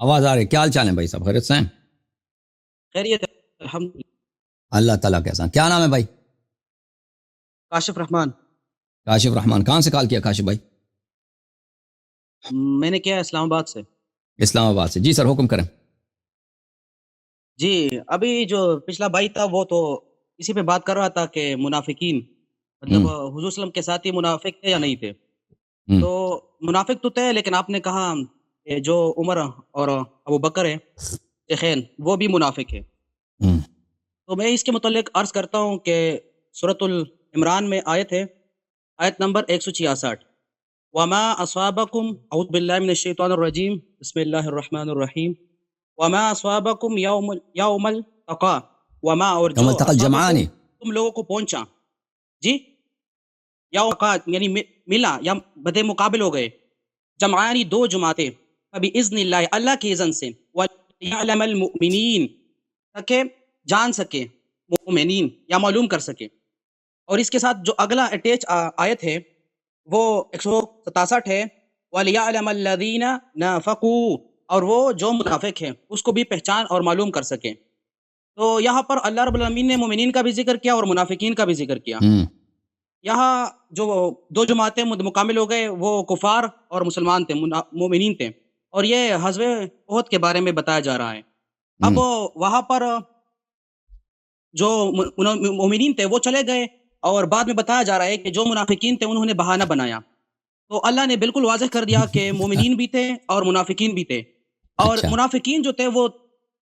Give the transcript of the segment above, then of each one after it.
آواز آ رہی ہے؟ کیا حال چال ہے بھائی؟ سب خیریت سے ہیں؟ خیریت ہے الحمد اللہ تعالیٰ کا احسان۔ کیا نام ہے بھائی؟ کاشف رحمان۔ کاشف رحمان۔ کہاں سے کال کیا کاشف بھائی؟ میں نے کیا اسلام آباد سے۔ اسلام آباد سے۔ جی سر حکم کریں۔ جی ابھی جو پچھلا بھائی تھا وہ تو اسی پہ بات کر رہا تھا کہ منافقین مطلب حضور صلی اللہ علیہ وسلم کے ساتھ ہی منافق تھے یا نہیں تھے؟ تو منافق تو تھے، لیکن آپ نے کہا کہ جو عمر اور ابو بکر ہے شیخین وہ بھی منافق ہے۔ تو میں اس کے متعلق عرض کرتا ہوں کہ سورۃ العمران میں آیت ہے، آیت نمبر 166، وما اصابکم، اعوذ باللہ من الشیطان الرجیم، بسم اللہ الرحمن الرحیم، وما اصابکم یوم التقا، وما اور جو الجمعانی، تم لوگوں کو پہنچا، جی یوم التقا یعنی ملا یا بدے مقابل ہو گئے، جمعانی دو جماعتیں، بِإِذْنِ اللہ، اللہ کی اذن سے، وَلْيَعْلَمَ الْمُؤْمِنِينَ تاکہ جان سکے مومنین یا معلوم کر سکے۔ اور اس کے ساتھ جو اگلا اٹیچ آیت ہے وہ 167 ہے، وَلْيَعْلَمَ الَّذِينَ نَافَقُوا، اور وہ جو منافق ہیں اس کو بھی پہچان اور معلوم کر سکیں۔ تو یہاں پر اللہ رب العالمین نے مومنین کا بھی ذکر کیا اور منافقین کا بھی ذکر کیا۔ یہاں جو دو جماعتیں مکمل ہو گئے وہ کفار اور مسلمان تھے، مومنین تھے، اور یہ غزوہ احد کے بارے میں بتایا جا رہا ہے۔ اب وہاں پر جو مومنین تھے وہ چلے گئے، اور بعد میں بتایا جا رہا ہے کہ جو منافقین تھے انہوں نے بہانہ بنایا۔ تو اللہ نے بالکل واضح کر دیا کہ مومنین بھی تھے اور منافقین بھی تھے، اور منافقین جو تھے وہ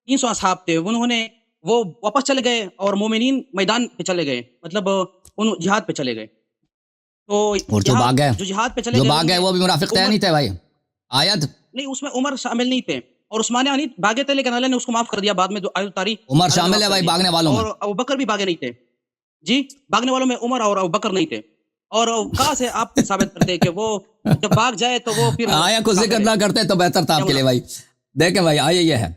300 اصحاب تھے، انہوں نے وہ واپس چلے گئے، اور مومنین میدان پہ چلے گئے، مطلب ان جہاد پہ چلے گئے۔ تو اور جو بھاگ گئے، جو جہاد پہ چلے جو بھاگ گئے وہ بھی منافق تھے نہیں تھے بھائی؟ آیت نہیں، اس میں عمر شامل نہیں تھے اور عثمان غنی بھاگے تھے، لیکن اللہ نے اس کو معاف کر دیا بعد میں، جو آیت اتاری عمر شامل ہے بھائی بھاگنے والوں میں، اور ابو بکر بھی بھاگے نہیں تھے۔ جی بھاگنے والوں میں عمر اور ابو بکر نہیں تھے۔ اور کہاں سے آپ ثابت کرتے کہ وہ جب بھاگ جائے تو وہ پھر آیا کو ذکر نہ کرتے تو بہتر تھا آپ کے لیے بھائی۔ دیکھیں بھائی آیا یہ ہے،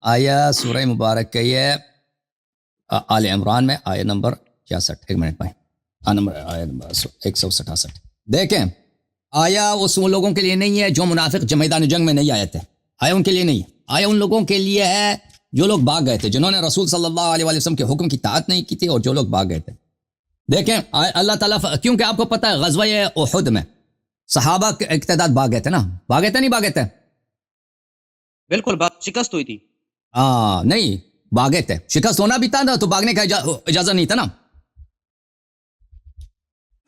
آیا سورہ مبارک کے یہ آل عمران میں آیا نمبر 66، ایک منٹ بھائی، آیا نمبر 167۔ دیکھیں آیا اس لوگوں کے لیے نہیں ہے جو منافق میدان جنگ میں نہیں آئے تھے، آیا ان کے لیے نہیں ہے، آیا ان لوگوں کے لیے ہے جو لوگ بھاگ گئے تھے، جنہوں نے رسول صلی اللہ علیہ وسلم کے حکم کی اطاعت نہیں کی تھی اور جو لوگ بھاگ گئے تھے۔ دیکھیں اللہ تعالیٰ، کیونکہ آپ کو پتہ ہے غزوہ احد میں صحابہ کے اقتداد بھاگ گئے تھے نا، بھاگے تھے نہیں بھاگے تھے؟ بالکل شکست ہوئی تھی۔ نہیں بھاگے تھے، شکست ہونا بھی تھا نا، تو بھاگنے کا اجازت نہیں تھا نا۔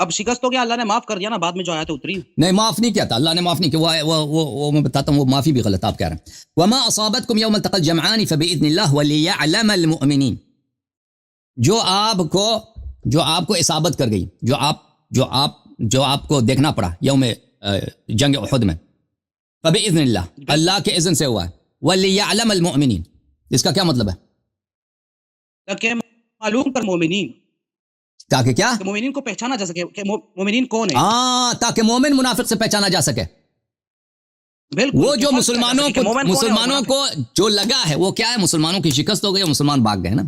اب شکست ہو گیا، اللہ نے معاف کر دیا نا بعد میں جو آیت اتری۔ نہیں معاف نہیں کیا تھا اللہ نے، معاف نہیں کیا، وہ میں بتاتا ہوں، وہ معافی بھی غلط آپ کہہ رہے ہیں۔ وما اصابتکم یوم التقى الجمعان فباذن اللہ وليعلم المؤمنین، جو آپ کو اصابت کر گئی، جو آپ کو دیکھنا پڑا یوم جنگ احد میں، فباذن اللہ، اللہ کے اذن سے ہوا ہے، وليعلم المؤمنین، اس کا کیا مطلب ہے؟ تاکہ معلوم کر مومنین، تاکہ کیا؟ کہ مومنین کو پہچانا جا سکے کہ مومنین کون ہیں۔ تاکہ مومن منافق سے پہچانا جا سکے۔ بالکل، وہ جو مسلمانوں کو جو لگا ہے وہ کیا ہے؟ مسلمانوں کی شکست ہو گئی، مسلمان بھاگ گئے نا۔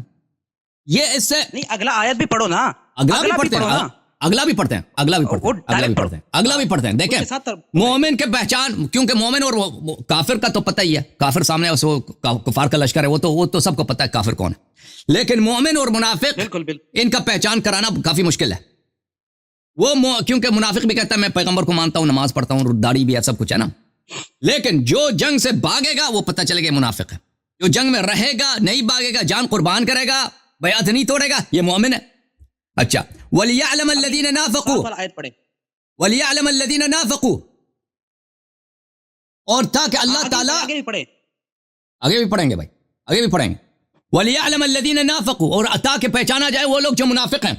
یہ اس سے نہیں، اگلا آیت بھی پڑھو نا، اگلا بھی پڑھتے ہیں، دیکھیں مومن کے پہچان، کیونکہ مومن اور کافر کا تو پتہ ہی ہے، کافر سامنے کفار کا لشکر ہے، وہ تو سب کو پتہ ہے کافر کون ہے، لیکن مومن اور منافق ان کا پہچان کرانا کافی مشکل ہے۔ وہ کیونکہ منافق بھی کہتا ہے میں پیغمبر کو مانتا ہوں، نماز پڑھتا ہوں، داڑھی بھی ہے، سب کچھ ہے نا، لیکن جو جنگ سے بھاگے گا وہ پتہ چلے گا منافق ہے، جو جنگ میں رہے گا، نہیں بھاگے گا، جان قربان کرے گا، بیعت نہیں توڑے گا، یہ مومن ہے۔ اچھا، وَلِيَعْلَمَ الَّذِينَ نَافَقُوا، وَلِيَعْلَمَ الَّذِينَ نَافَقُوا، اور تاکہ اللہ تعالیٰ آگے بھی پڑھیں گے بھائی، آگے بھی پڑھیں گے، وَلِيَعْلَمَ الَّذِينَ نَافَقُوا، اور تاکہ پہچانا جائے وہ لوگ جو منافق ہیں،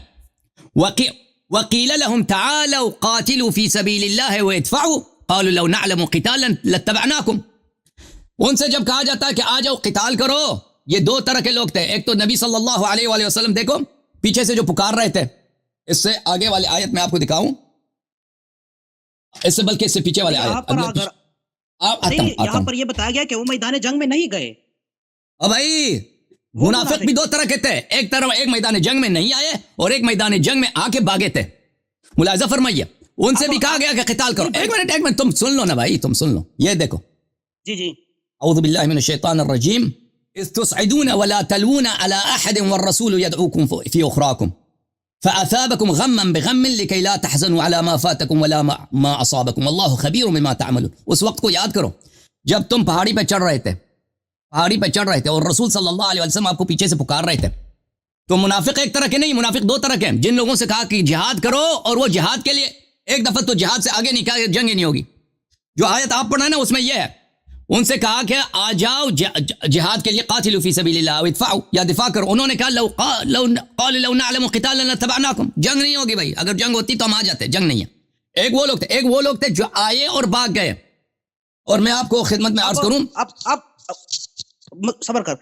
وَقِيلَ لَهُمْ تَعَالَوْا قَاتِلُوا فِي سَبِيلِ اللَّهِ وَادْفَعُوا قَالُوا لَوْ نَعْلَمُ قِتَالًا لَاتَّبَعْنَاكُمْ، ان سے جب کہا جاتا ہے کہ آ جاؤ قتال کرو، یہ دو طرح کے لوگ تھے، ایک تو نبی صلی اللہ علیہ وآلہ وسلم، دیکھو پیچھے سے جو پکار رہے تھے، اس سے آگے والی آیت میں آپ کو دکھاؤں، اس سے بلکہ اس سے پیچھے والے آیت، یہاں پر یہ بتایا گیا کہ وہ میدان جنگ میں نہیں گئے۔ اب بھائی منافق بھی دو طرح کے تھے، ایک میدان جنگ میں نہیں آئے اور ایک میدان جنگ میں آ کے بھاگے تھے، ملاحظہ فرمائیے، ان سے بھی کہا گیا کہ قتال کرو۔ ایک منٹ تم سن لو نا بھائی، تم سن لو، یہ دیکھو جی جی اعوذ باللہ من الشیطان الرجیم اذ تصعدون ولا تلوون على احد والرسول يدعوكم في اخراكم فاثابكم غما بغم لكي لا تحزنوا على ما فاتكم ولا ما اصابكم والله خبير بما تعملون. اس وقت کو یاد کرو جب تم پہاڑی پہ چڑھ رہے تھے اور رسول صلی اللہ علیہ وسلم آپ کو پیچھے سے پکار رہے تھے. تو منافق ایک طرح کے نہیں، منافق دو طرح کے ہیں. جن لوگوں سے کہا کہ جہاد کرو اور وہ جہاد کے لیے ایک دفعہ تو جہاد سے آگے نہیں کہا، جنگ ہی نہیں ہوگی. جو آیت آپ پڑھنا ہے نا اس میں یہ ہے، ان سے کہا کہ آ جاؤ جہاد کے لیے، قاتلوا فی سبیل اللہ او ادفعوا، یا دفاع کرو. انہوں نے کہا لو نعلم قتالا لاتبعناکم، جنگ نہیں ہوگی بھائی، اگر جنگ ہوتی تو ہم آ جاتے، جنگ نہیں ہے. ایک وہ لوگ تھے جو آئے اور بھاگ گئے. اور میں آپ کو خدمت میں عرض کروں، آپ صبر کر.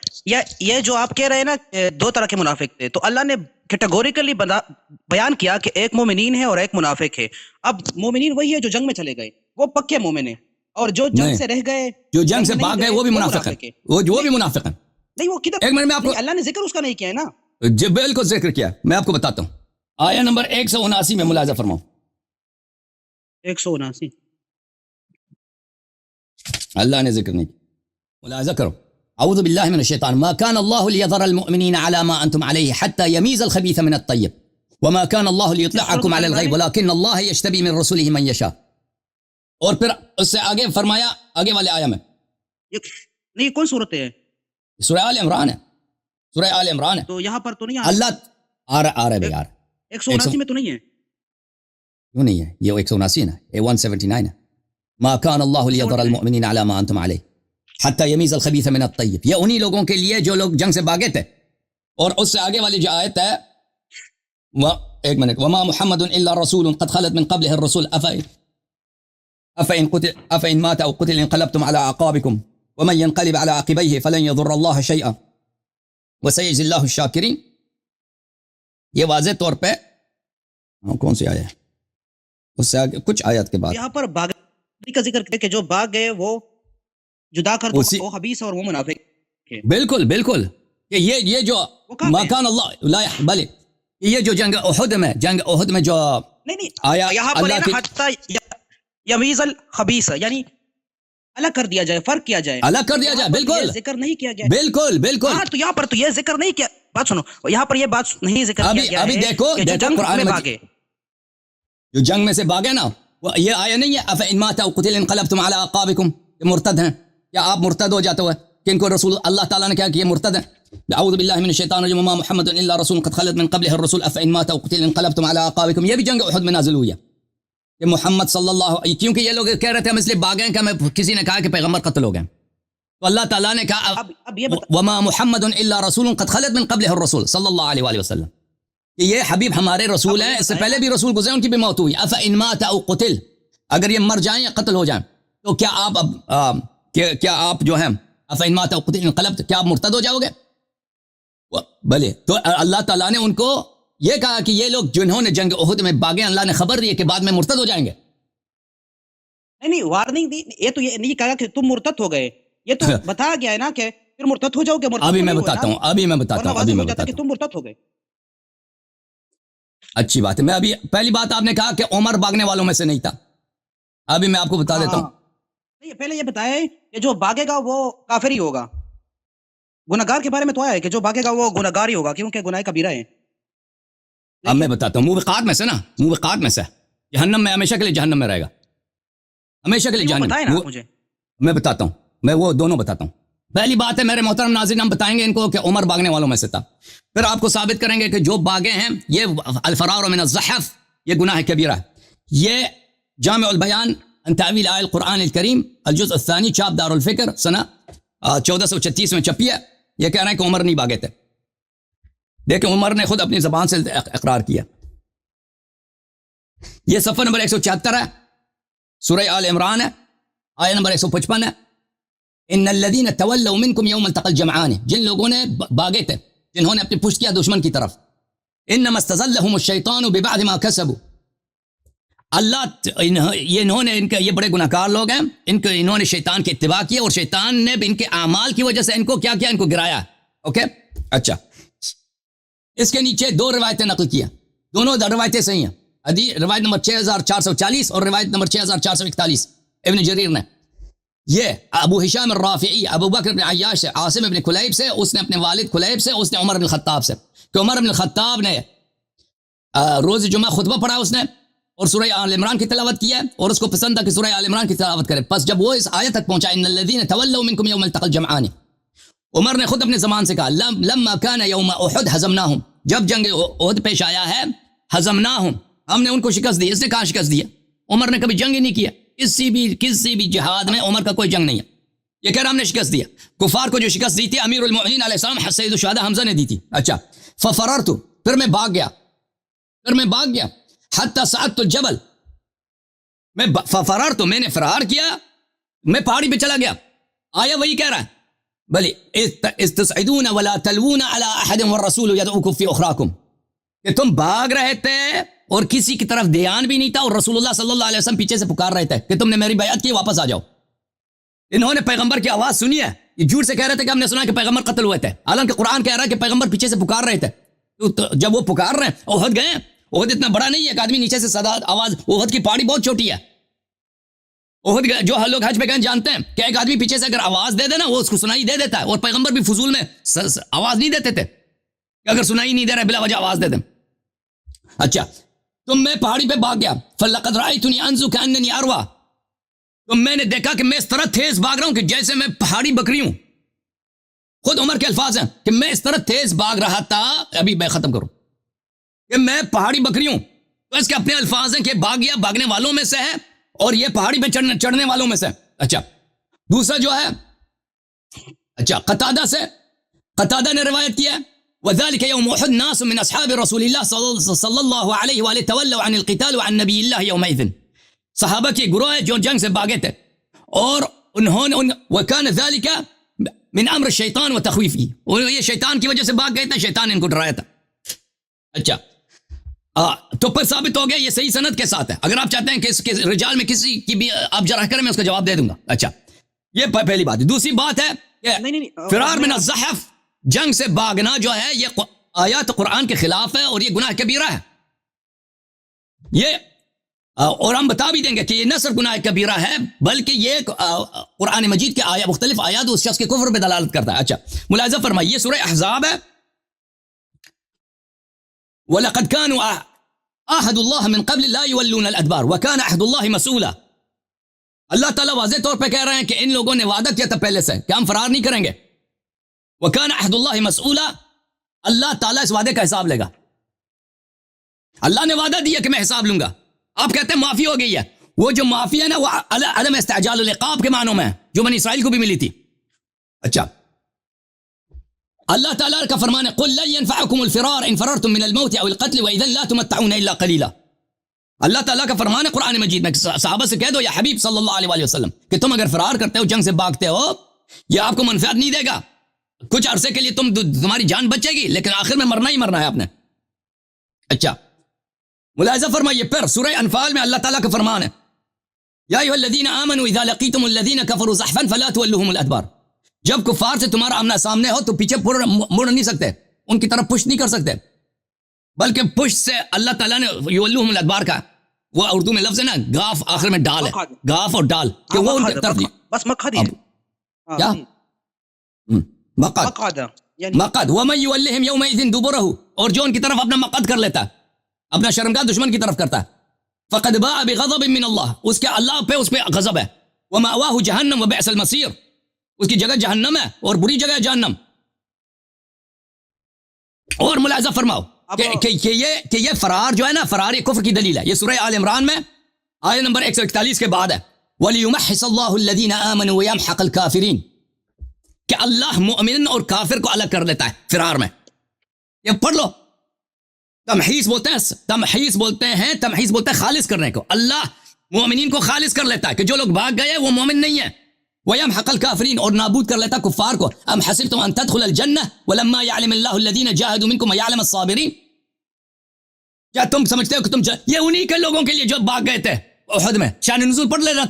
یہ جو آپ کہہ رہے ہیں نا دو طرح کے منافق تھے، تو اللہ نے کیٹیگوریکلی بیان کیا کہ ایک مومنین ہے اور ایک منافق ہے. اب مومنین وہی ہے جو جنگ میں چلے گئے، وہ پکے مومن ہیں، اور جو جنگ سے رہ گئے، جو جنگ سے بھاگ گئے وہ بھی منافق ہیں. وہ بھی منافق ہیں. نہیں وہ کدھر، ایک منٹ میں آپ کو، اللہ نے ذکر اس کا نہیں کیا ہے نا. جی بالکل ذکر کیا، میں آپ کو بتاتا ہوں. آیا نمبر 179 میں ملاحظہ فرماؤ. 179 اللہ نے ذکر نہیں کیا، ملاحظہ کرو. اعوذ باللہ من الشیطان ما كان الله ليذر المؤمنين على ما انتم عليه حتى يميز الخبيث من الطيب وما كان الله ليطلعكم على الغيب ولكن الله يجتبي من رسله من يشاء. اور پھر اس سے آگے فرمایا، آگے والے آیا میں، نہیں کون صورت ہے؟ سورہ آل عمران ہے، سورہ آل عمران ہے. تو یہاں پر تو نہیں اللہ آ رہا ہے بھائی، 179 میں تو نہیں ہے. کیوں نہیں ہے؟ یہ 179 ہے، یہ 179 ہے. ما كان الله ليذر المؤمنين على ما انتم عليه حتى يميز الخبيث من الطيب. یہ انہی لوگوں کے لیے جو لوگ جنگ سے بھاگے تھے. اور اس سے آگے والی جو آیت ہے، ایک منٹ، وما محمد الا رسول قد خلت من قبله الرسل افإن مات او قتل انقلبتم على اعقابكم ومن ينقلب على عقبيه فلن يضر الله شيئا وسيجزي الله الشاكرين. یہ واضح طور پہ کون سی آیت ہے؟ اس سے آگے کچھ آیات کے بعد یہاں پر باغی کا ذکر ہے کہ جو باغ گئے وہ جدا کر دو، وہ خبیث اور وہ منافق. بالکل بالکل. یہ جو مکان اللہ لا بلے، یہ جو جنگ احد میں جو نہیں آیا یہاں پر حتی یمیز الخبیث، یعنی الگ کر دیا جائے، فرق کیا جائے، الگ کر دیا جائے. بالکل ذکر نہیں کیا گیا. بالکل ہاں تو یہاں پر تو یہ ذکر نہیں کیا. بات سنو، یہاں پر یہ بات نہیں ذکر کیا گیا. ابھی دیکھو قرآن میں باغے، جو جنگ میں سے بھاگے نا، یہ آیا نہیں ہے افإن مات او قتل انقلبتم على اعقابكم، یہ مرتد ہیں. کیا آپ مرتد ہو جاتے ہوئے کہ ان کو رسول اللہ تعالیٰ نے کیا کہ یہ مرتد ہیں؟ اعوذ باللہ من الشیطان الرجیم وما محمد الا رسول قد خلت من قبله الرسل افإن مات او قتل انقلبتم على اعقابكم. یہ بھی جنگ احد میں نازل ہوئی ہے کہ محمد صلی اللہ، کیونکہ یہ لوگ کہہ رہے تھے ہم اس لیے بھاگے ہیں کہ ہمیں کسی نے کہا کہ پیغمبر قتل ہو گئے، تو اللہ تعالیٰ نے کہا وما محمد الا رسول قد خلت من قبله الرسل صلی اللہ علیہ وآلہ وسلم، کہ یہ حبیب ہمارے رسول ہیں، اس سے پہلے بھی رسول گزرے، ان کی بھی موت ہوئی. افإن مات او قتل، اگر یہ مر جائیں یا قتل ہو جائیں تو کیا آپ جو ہیں افإن مات او قتل انقلبت، کیا آپ مرتد ہو جاؤ گے؟ بلے. تو اللہ تعالیٰ نے ان کو یہ کہا کہ یہ لوگ جنہوں نے جنگ احد میں بھاگے، اللہ نے خبر دی کہ بعد میں مرتد ہو جائیں گے. نہیں وارننگ دی. یہ تو یہ نہیں کہا کہ تم مرتد ہو گئے، یہ تو بتایا گیا ہے نا کہ پھر مرتد ہو جاؤ گے. ابھی میں بتاتا ہوں. کہ تم مرتد ہو گئے. اچھی بات ہے. میں ابھی پہلی بات آپ نے کہا کہ عمر بھاگنے والوں میں سے نہیں تھا. ابھی میں آپ کو بتا دیتا ہوں. پہلے یہ بتائے کہ جو بھاگے گا وہ کافر ہی ہوگا. گناہگار کے بارے میں تو آیا ہے کہ جو بھاگے گا وہ گناہگار ہی ہوگا، کیونکہ گناہ کبیرہ ہے. اب میں بتاتا ہوں، موبقات میں سے جہنم میں ہمیشہ کے لیے جہنم میں رہے گا، ہمیشہ کے لیے جہنم. مجھے میں بتاتا ہوں، میں وہ دونوں بتاتا ہوں. پہلی بات ہے میرے محترم ناظرین، ہم بتائیں گے ان کو کہ عمر بھاگنے والوں میں سے تھا. پھر آپ کو ثابت کریں گے کہ جو بھاگے ہیں یہ الفرار من الزحف، یہ گناہ کبیرہ ہے. یہ جامع البیان عن تأویل آیہ القرآن الکریم الجزء الثانی، چاپ دار الفکر، سنہ 1436 میں چھپی ہے. یہ کہہ رہے ہیں کہ عمر نہیں بھاگے تھے. دیکھیں عمر نے خود اپنی زبان سے اقرار کیا. یہ صفحہ نمبر 174 ہے، سورہ آل عمران ہے، آیہ نمبر 155 ہے. ان الذين تولوا منكم يوم التقى الجمعان، جن لوگوں نے بھاگے تھے، جنہوں نے اپنی پشت کیا دشمن کی طرف. انما استزلهم الشيطان ببعض ما كسبوا، اللہ یہ بڑے گناہگار لوگ ہیں، انہوں نے شیطان کی اتباع کی اور شیطان نے بھی ان کے اعمال کی وجہ سے ان کو کیا کیا، ان کو گرایا. اوکے اچھا، اس کے نیچے دو روایتیں نقل کیا، دونوں روایتیں صحیح ہیں. روایت نمبر 6440 اور روایت نمبر 6441 ابن جریر نے. یہ ابو ہشام الرافعی ابو بکر بن عیاش سے، عاصم بن کلیب سے، اس نے اپنے والد کلیب سے، اس نے عمر بن الخطاب سے، کہ عمر بن الخطاب نے روز جمعہ خطبہ پڑھا اس نے اور سورہ آل عمران کی تلاوت کیا اور اس کو پسند تھا کہ سورہ آل عمران کی تلاوت کرے. پس جب وہ اس آیت تک پہنچا ان الذین تولوا منکم یوم التقى الجمعان، عمر نے خود اپنے زبان سے کہا لما کان یوم احد ہزمناہم، جب جنگ احد پیش آیا ہے ہزمناہم، ہم نے ان کو شکست دی. اس نے کہاں شکست دیا؟ عمر نے کبھی جنگ ہی نہیں کیا، کسی بھی جہاد میں عمر کا کوئی جنگ نہیں ہے. یہ کہہ رہا ہم نے شکست دیا. کفار کو جو شکست دی تھی امیر المؤمنین علیہ السلام سید الشہداء حمزہ نے دی تھی. اچھا ففررت، پھر میں بھاگ گیا حتی صعدت الجبل، میں ففررت، میں نے فرار کیا، میں پہاڑی پہ چلا گیا. آیا وہی کہہ رہا ہے بلی استصعدون ولا تلوون على احد والرسول يدعوكم في اخراكم، کہ تم بھاگ رہے تھے اور کسی کی طرف دھیان بھی نہیں تھا، اور رسول اللہ صلی اللہ علیہ وسلم پیچھے سے پکار رہے تھے کہ تم نے میری بیعت کی، واپس آ جاؤ. انہوں نے پیغمبر کی آواز سنی ہے، یہ جھوٹ سے کہہ رہے تھے کہ ہم نے سنا کہ پیغمبر قتل ہوئے تھے، حالانکہ قرآن کہہ رہا ہے کہ پیغمبر پیچھے سے پکار رہے تھے. تو جب وہ پکار رہے ہیں، احد گئے، احد اتنا بڑا نہیں ہے کہ آدمی نیچے سے صدا آواز، احد کی پہاڑی بہت چھوٹی ہے. احد جو لوگ حج پہ گئے جانتے ہیں کہ ایک آدمی پیچھے سے اگر آواز دے دے نا وہ اس کو سنائی دے دیتا ہے، اور پیغمبر بھی فضول میں آواز نہیں دیتے تھے کہ اگر سنائی نہیں دے رہے بلا وجہ آواز دے دیں. اچھا تو میں پہاڑی پہ بھاگ گیا، فلقد رأيتني انزو كأنني اروى، تو میں نے دیکھا کہ میں اس طرح تیز بھاگ رہا ہوں کہ جیسے میں پہاڑی بکری ہوں. خود عمر کے الفاظ ہیں کہ میں اس طرح تیز بھاگ رہا تھا، ابھی میں ختم کروں، کہ میں پہاڑی بکری ہوں. تو اس کے اپنے الفاظ ہیں کہ بھاگ گیا بھاگنے والوں میں سے ہے، اور یہ پہاڑی پہ چڑھنے والوں میں سے. اچھا دوسرا جو ہے، اچھا قتادہ نے روایت کیا وذلك يوم احد ناس من اصحاب رسول الله صلى الله عليه واله تولوا عن القتال وعن نبي الله يومئذ، صحابہ کی گروہ جو جنگ سے بھاگے تھے، اور انہوں نے وكان ذلك من امر الشیطان وتخویفه، اور یہ شیطان کی وجہ سے بھاگ گئے تھے، شیطان ان کو ڈرایا تھا. اچھا تو پھر ثابت ہو گیا یہ صحیح سند کے ساتھ ہے. اگر آپ چاہتے ہیں کہ اس کے رجال میں کسی کی بھی آپ جرح کریں میں اس کا جواب دے دوں گا. اچھا یہ پہلی بات ہے. دوسری بات ہے کہ فرار من الزحف، جنگ سے بھاگنا جو ہے یہ آیات قرآن کے خلاف ہے اور یہ گناہ کبیرہ ہے. یہ اور ہم بتا بھی دیں گے کہ یہ نہ صرف گناہ کبیرہ ہے بلکہ یہ قرآن مجید کے مختلف آیات اس شخص کے کفر پہ دلالت کرتا ہے. اچھا ملاحظہ فرمائیے، یہ سورہ احزاب ہے. وَلَقَدْ كَانُوا عَهْدُ اللَّهِ مِنْ قَبْلِ لَا يُوَلُّونَ الْأَدْبَارَ وَكَانَ عَهْدُ اللَّهِ مَسْئُولًا. اللہ تعالیٰ واضح طور پہ کہہ رہے ہیں کہ ان لوگوں نے وعدہ کیا تھا پہلے سے کہ ہم فرار نہیں کریں گے. وَكَانَ عَهْدُ اللَّهِ مَسْئُولًا، اللہ تعالیٰ اس وعدے کا حساب لے گا. اللہ نے وعدہ دیا کہ میں حساب لوں گا. آپ کہتے ہیں معافی ہو گئی ہے، وہ جو معافی ہے نا وہ عدم استعجال العقاب کے معنوں میں ہے جو بنی اسرائیل کو بھی ملی تھی. اچھا اللہ تعالیٰ کا فرمان ہے قُلْ لَن يَنْفَعَكُمُ الْفِرَارُ إِنْ فَرَرْتُم مِّنَ الْمَوْتِ أَوِ الْقَتْلِ وَإِذًا لَّا تُمَتَّعُونَ إِلَّا قَلِيلًا. اللہ تعالیٰ کا فرمان ہے قرآن مجید میں، صحابہ سے کہہ دو یا حبیب صلی اللہ علیہ وآلہ وسلم کہ تم اگر فرار کرتے ہو، جنگ سے بھاگتے ہو، یہ آپ کو منفعت نہیں دے گا. کچھ عرصے کے لیے تمہاری جان بچے گی لیکن آخر میں مرنا ہی مرنا ہے آپ نے. اچھا ملاحظہ فرمائیے، پھر سورہ انفال میں اللہ تعالیٰ کا فرمان ہے یا ایھا الذین آمنوا اذا لقیتم الذین کفروا زحفا فلا تولوہم الادبار. جب کفار سے تمہارا آمنا سامنے ہو تو پیچھے مڑ نہیں سکتے، ان کی طرف پشت نہیں کر سکتے، بلکہ پشت سے اللہ تعالیٰ نے یولوہم الادبار کا، وہ اردو میں لفظ ہے نا گاف آخر میں ڈال ہے، گاف اور ڈال، کہ وہ ان کی طرف بس مقعد ہے کیا مقعد مقعد ومن یولہم یومئذ دبرہ، اور جو ان کی طرف اپنا مقعد کر لیتا ہے، اپنا شرمگاہ دشمن کی طرف کرتا ہے، فقد باء بغضب من اللہ، اس کے اللہ پہ اس پہ غضب ہے، ومأواہ جہنم وبئس المصیر، اس کی جگہ جہنم ہے اور بری جگہ جہنم. اور ملاحظہ فرماؤ کہ یہ فرار جو ہے نا، فرار کفر کی دلیل ہے. یہ سورہ آل عمران میں آیت نمبر 141 کے بعد ہے وَلِيُمَحِّصَ اللَّهُ الَّذِينَ آمَنُوا وَيَمْحَقَ الْكَافِرِينَ، کہ اللہ مومن اور کافر کو الگ کر لیتا ہے فرار میں. یہ پڑھ لو، تمحیص بولتے ہیں خالص کرنے کو. اللہ مومنین کو خالص کر لیتا ہے کہ جو لوگ بھاگ گئے وہ مومن نہیں ہیں. وَيَمْحَقَ الْكَافِرِينَ، اور نابود کر لیتا کفار کو. ام حسبتم ان تدخل الجنہ ولما يعلم الله الذين جاهدوا منكم ويعلم الصابرين، کیا تم سمجھتے ہو کہ یہ انہی کے لوگوں کے لیے جو بھاگ گئے تھے احد میں. شان نزول پڑھ لینا.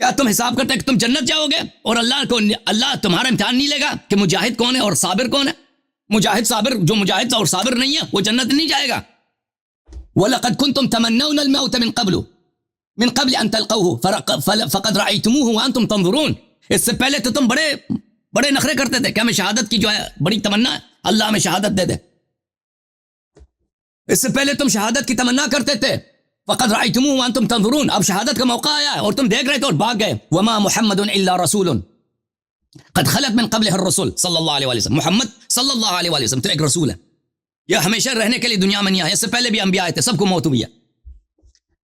کیا تم حساب کرتے ہیں کہ تم جنت جاؤ گے اور اللہ تمہارا امتحان نہیں لے گا کہ مجاہد کون ہے اور صابر کون ہے؟ مجاہد صابر، جو مجاہد اور صابر نہیں ہے وہ جنت نہیں جائے گا. وَلَقَدْ كُنْتُمْ تَمَنَّوْنَ الْمَوْتَ مِنْ قَبْلُ، من قبل ان تلقوه فقد رأيتموه وانتم تنظرون. اس سے پہلے تو تم بڑے نخرے کرتے تھے کہ ہمیں شہادت کی جو ہے بڑی تمنا ہے, اللہ ہمیں شہادت دے دے. اس سے پہلے تم شہادت کی تمنا کرتے تھے. فقد رأيتموه وانتم تنظرون, اب شہادت کا موقع آیا ہے اور تم دیکھ رہے تھے اور بھاگ گئے. وما محمد الا رسول قد خلت من قبله الرسل صلی اللہ علیہ وسلم. محمد صلی اللہ علیہ وسلم تو ایک رسول ہے, یہ ہمیشہ رہنے کے لیے دنیا میں نہیں آیا, اس سے پہلے بھی انبیاء آئے تھے, سب کو موت ہوئی ہے.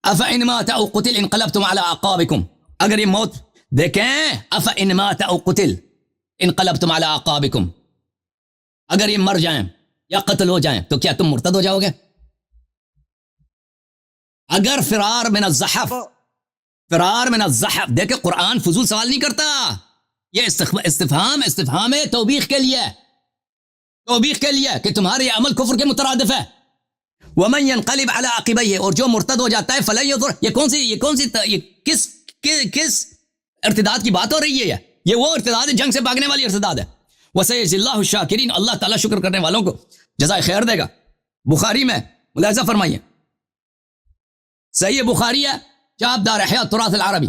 افإن مات او قتل انقلبتم على اعقابكم, اگر یہ موت دیکھیں, افإن مات او قتل انقلبتم على اعقابكم, اگر یہ مر جائیں یا قتل ہو جائیں تو کیا تم مرتد ہو جاؤ گے؟ اگر فرار من الزحف, فرار من الزحف, دیکھیں قرآن فضول سوال نہیں کرتا, یہ استفہام ہے توبیخ کے لیے, توبیخ کے لیے کہ تمہارے عمل کفر کے مترادف ہے. ومن ينقلب على عقبيه, اور جو مرتد ہو جاتا ہے فلن يضر, یہ کس ارتداد کی بات ہو رہی ہے؟ یہ وہ ارتداد ہے, جنگ سے بھاگنے والی ارتداد ہے. وسيجزي الله الشاكرين, اللہ تعالیٰ شکر کرنے والوں کو جزائے خیر دے گا. بخاری میں ملاحظہ فرمائیے, صحیح بخاری ہے, چاپ دار احیاء التراث العربی,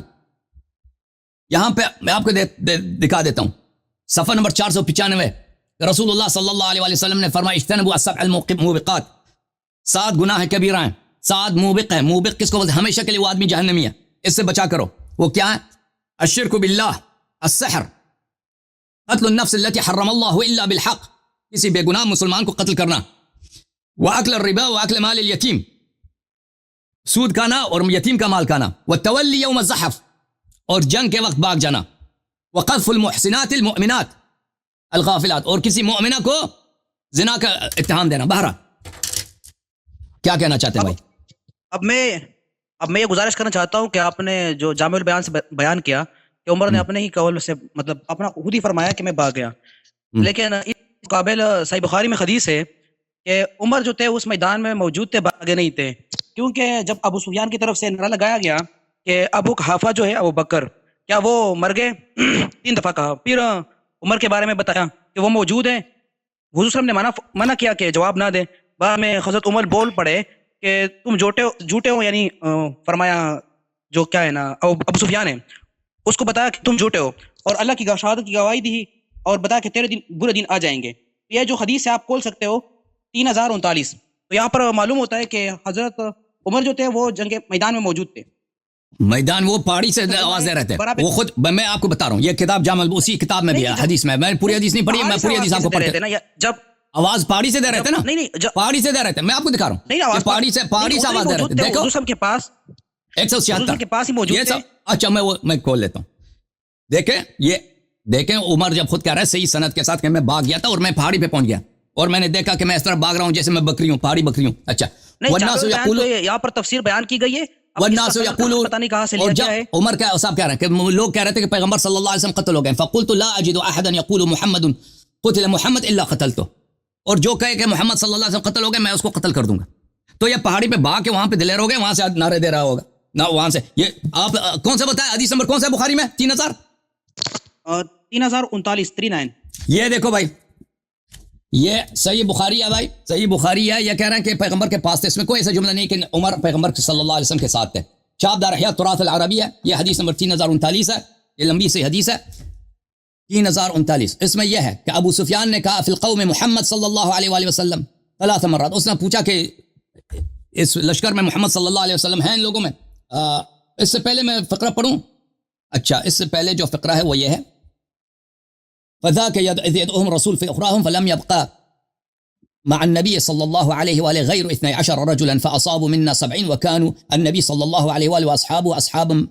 یہاں پہ میں آپ کو دکھا دیتا ہوں, صفحہ نمبر 495. رسول اللہ صلی اللہ علیہ وسلم نے فرمایا اجتنبوا السبع الموبقات, 7 گناہ کبیرہ ہیں, 7 موبق ہیں. موبق کس کو بولتے ہیں؟ ہمیشہ کے لیے وہ آدمی جہنمی ہے, اس سے بچا کرو. وہ کیا ہے؟ الشرک باللہ, السحر, قتل النفس التي حرم اللہ الا بالحق, کسی بے گناہ مسلمان کو قتل کرنا. واکل الربا واکل مال الیتیم, سود کھانا اور یتیم کا مال کھانا. والتولی یوم الزحف, اور جنگ کے وقت بھاگ جانا. وقذف المحسنات المؤمنات الغافلات, اور کسی مؤمنہ کو زنا کا اتہام دینا. بہرحال کیا کہنا چاہتے ہیں بھائی؟ اب میں یہ گزارش کرنا چاہتا ہوں کہ آپ نے جو جامع البیان سے بیان کیا کہ عمر نے اپنے ہی قول سے مطلب اپنا خود ہی فرمایا کہ میں بھاگ گیا, لیکن اس مقابل صحیح بخاری میں حدیث ہے کہ عمر جو تھے اس میدان میں موجود تھے, بھاگے نہیں تھے, کیونکہ جب ابو سفیان کی طرف سے نعرہ لگایا گیا کہ ابو قحافہ جو ہے ابو بکر کیا وہ مر گئے, 3 دفعہ کہا. پھر عمر کے بارے میں بتایا کہ وہ موجود ہیں. حضور صلی اللہ علیہ وسلم نے منع کیا کہ جواب نہ دے. بعد میں حضرت عمر بول پڑے کہ تم جھوٹے ہو, یعنی فرمایا جو کیا ہے نا ابو سفیان ہے اس کو بتایا کہ تم جھوٹے ہو, اور اللہ کی شہادت کی گواہی دی اور بتایا کہ تیرے دن برے دن آ جائیں گے. یہ جو حدیث ہے آپ کھول سکتے ہو 3039. تو یہاں پر معلوم ہوتا ہے کہ حضرت عمر جو تھے وہ جنگ میدان میں موجود تھے. میدان وہ پہاڑی سے آواز دے رہے تھے, وہ خود, میں آپ کو بتا رہا ہوں, یہ کتاب جامع اسی کتاب میں بھی ہے, حدیث میں پوری حدیث نہیں پڑھی, میں پوری حدیث آپ کو پڑھتے ہیں. جب آواز پہاڑی سے دے رہے تھے نا, پہاڑی سے دے رہے تھے, میں آپ کو دکھا رہا ہوں, پہاڑی سے آواز دے رہے تھے. دیکھو کے پاس 176 کے پاس ہی موجود تھے. اچھا میں کھول لیتا ہوں. دیکھیں عمر جب خود کہہ رہا ہے صحیح سند کے ساتھ کہ میں بھاگ گیا تھا اور میں پہاڑی پہ پہنچ گیا, اور میں نے دیکھا کہ میں اس طرح بھاگ رہا ہوں جیسے میں بکری ہوں, پہاڑی بکری ہوں. اچھا, یہاں پر تفسیر بیان کی گئی ہے, والناس يقولون, پتہ نہیں کہاں سے اور لیا جب ہے. عمر کا صاحب کہہ رہے ہیں کہ لوگ کہہ رہے تھے کہ پیغمبر صلی اللہ علیہ وسلم قتل ہو گئے, فقلت لا اجد احدا يقول محمد قتل محمد الا قتلته, اور جو کہے کہ محمد صلی اللہ علیہ وسلم قتل ہو گئے میں اس کو قتل کر دوں گا. تو یہ پہاڑی پہ بھاگ کے وہاں پہ دلیر ہو گئے, وہاں سے نعرے دے رہا ہوگا نہ, وہاں سے. یہ آپ کون سے بتایا حدیث نمبر کون سا بخاری میں؟ 3039. یہ دیکھو بھائی, یہ صحیح بخاری ہے بھائی, صحیح بخاری ہے. یہ کہہ رہے ہیں کہ پیغمبر کے پاس تھے, اس میں کوئی ایسا جملہ نہیں کہ عمر پیغمبر صلی اللہ علیہ وسلم کے ساتھ تھے. چاپ دار احیاء التراث العربی ہے, یہ حدیث نمبر 3039 ہے, یہ لمبی سی حدیث ہے 3039. اس میں یہ ہے کہ ابو سفیان نے کہا فی القوم محمد صلی اللہ علیہ وآلہ وسلم 3 مرات. اس نے پوچھا کہ اس لشکر میں محمد صلی اللہ علیہ وسلم ہیں ان لوگوں میں. اس سے پہلے میں فقرہ پڑھوں. اچھا, اس سے پہلے جو فقرہ ہے وہ یہ ہے, فذاك يدعوهم رسول في أخراهم فلم يبقى مع النبي صلى الله عليه وآله غير 12 رجلا فأصابوا منا 70, وكانوا النبي صلى الله عليه وآله وأصحابه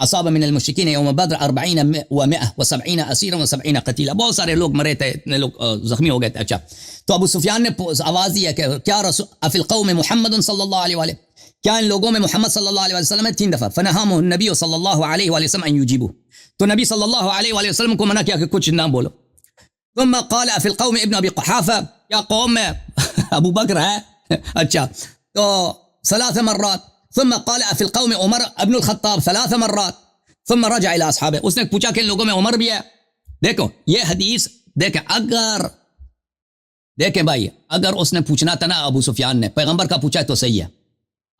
أصاب من المشركين يوم بدر 40 و170 أسيرا و70 قتيلا. بہت سارے لوگ مرے تھے, اتنے لوگ زخمی ہو گئے تھے. اچھا, تو ابو سفیان نے آواز دی ہے کہ کیا رسول افی القوم محمد صلی اللہ علیہ وآلہ, کیا ان لوگوں میں محمد صلی اللہ علیہ وسلم ہے؟ 3 دفعہ. فنهاهم النبي صلی اللہ علیہ وآلہ وسلم ان يجيبوا, تو نبی صلی اللہ علیہ وآلہ وسلم کو منع کیا کہ کچھ نہ بولو. ثم قال فی القوم ابن ابی قحافہ, کیا قوم میں ابو بکر ہے؟ اچھا, تو 3 مرات. ثم قال فی القوم عمر ابن الخطاب 3 مرات. ثم رجع الى اصحابه, اس نے پوچھا کہ ان لوگوں میں عمر بھی ہے. دیکھو یہ حدیث دیکھیں, دیکھیں بھائی, اگر اس نے پوچھنا تھا نا ابو سفیان نے, پیغمبر کا پوچھا ہے تو صحیح ہے,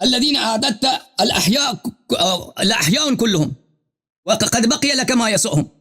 الذين أعددت الأحياء كلهم وقد بقي لك ما يسؤهم,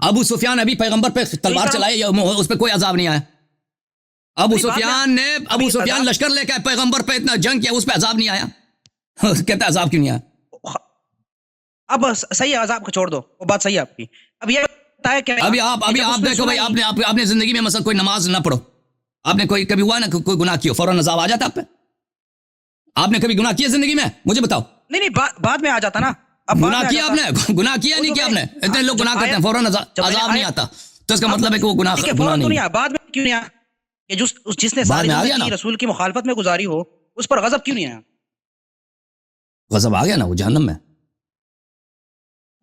ابو سفیان ابھی پیغمبر پہ تلوار چلائی یا اس پہ کوئی عذاب نہیں آیا؟ ابو سفیان لشکر لے کے پیغمبر پہ اتنا جنگ کیا، اس پہ عذاب نہیں آیا؟ کہتا عذاب کیوں نہیں آیا؟ اب صحیح ہے، عذاب کو چھوڑ دو، وہ بات صحیح ہے آپ کی. اب یہ بتایا کہ ابھی آپ دیکھو بھائی، آپ نے زندگی میں مثلا کوئی نماز نہ پڑھو، آپ نے کوئی کبھی ہوا نا کوئی گناہ کیا فوراً عذاب آ جاتا آپ پہ؟ آپ نے کبھی گناہ کیا زندگی میں؟ مجھے بتاؤ. نہیں بعد میں آ جاتا نا. گناہ کیا آپ نے؟ گناہ کیا نہیں کیا آپ نے؟ اتنے لوگ گناہ کرتے ہیں فوراً عذاب نہیں آتا، تو اس کا مطلب ہے کہ وہ گناہ نہیں ہے. بعد میں کیوں نہیں آیا کہ جس نے ساری زندگی رسول کی مخالفت میں گزاری ہو اس پر غضب کیوں نہیں آیا؟ غضب آ گیا نا، وہ جہنم میں.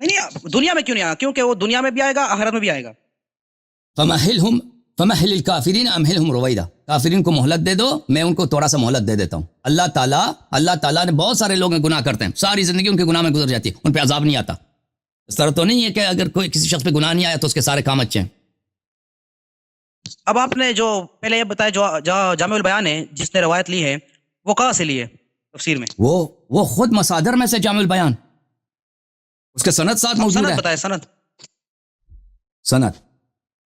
نہیں دنیا میں کیوں نہیں آیا؟ کیونکہ وہ دنیا میں بھی آئے گا، آخرت میں بھی آئے گا. فمہل الکافرین امہلہم رویدا، کافرین کو مہلت دے دو، میں ان کو تھوڑا سا مہلت دے دیتا ہوں. اللہ تعالیٰ نے بہت سارے لوگ گناہ کرتے ہیں، ساری زندگی ان کے گناہ میں گزر جاتی ہے، ان پہ عذاب نہیں آتا. اس طرح تو نہیں ہے کہ اگر کوئی کسی شخص پہ گناہ نہیں آیا تو اس کے سارے کام اچھے ہیں. اب آپ نے جو پہلے یہ بتایا، جو جامع البیان ہے جس نے روایت لی ہے، وہ کہاں سے لی ہے تفسیر میں؟ وہ خود مصادر میں سے جامع البیان، اس کے سند ساتھ موجود ہے. سند بتائے.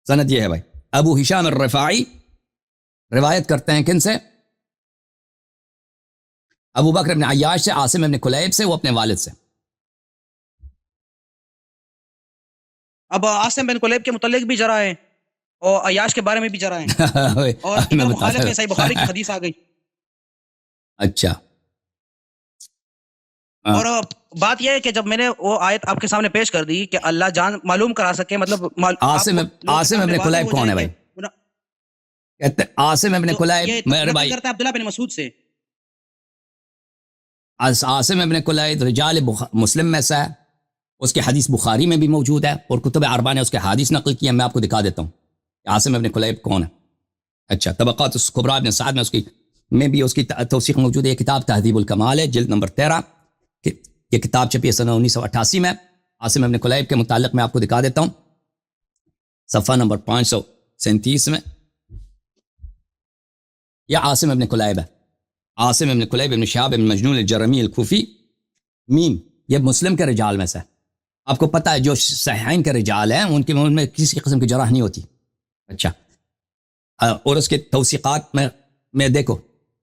سند یہ ہے بھائی، ابو ہشام الرفاعی روایت کرتے ہیں کن سے؟ ابو بکر ابن عیاش سے، عاصم ابن کلیب سے، وہ اپنے والد سے. اب عاصم بن کلیب کے متعلق بھی جرا ہے اور عیاش کے بارے میں بھی جرا ہے، اور مخالف میں صحیح بخاری کی حدیث آ گئی. اچھا. اور بات یہ ہے کہ جب میں نے وہ آیت آپ کے سامنے پیش کر دی کہ اللہ جان معلوم کرا سکے، مطلب عاصم ابن کلیب کون ہے بھائی؟ کہتے عاصم ابن کلیب میرے بھائی کرتا ہے عبداللہ بن مسعود سے. عاصم ابن کلیب رجال مسلم میں سے ہے، اس کی حدیث بخاری میں بھی موجود ہے اور کتب اربعہ نے اس کے حدیث نقل کی ہے. میں آپ کو دکھا دیتا ہوں کہ عاصم ابن کلیب کون ہے. اچھا، طبقات الکبریٰ ابن سعد میں اس کی توثیق موجود ہے. یہ کتاب تہذیب الکمال ہے، جلد نمبر 13. یہ کتاب چھپی ہے سنہ 1988 میں. عاصم ابن کلیب کے متعلق میں آپ کو دکھا دیتا ہوں، صفحہ نمبر 537 میں. یہ عاصم ابن کلیب ہے. عاصم ابن کلیب ابن شہاب ابن مجنون الجرمی الکوفی، میم. یہ مسلم کے رجال میں سے. آپ کو پتہ ہے جو صحیحین کے رجال ہیں ان میں کسی قسم کی جرح نہیں ہوتی. اچھا، اور اس کے توثیقات میں دیکھو،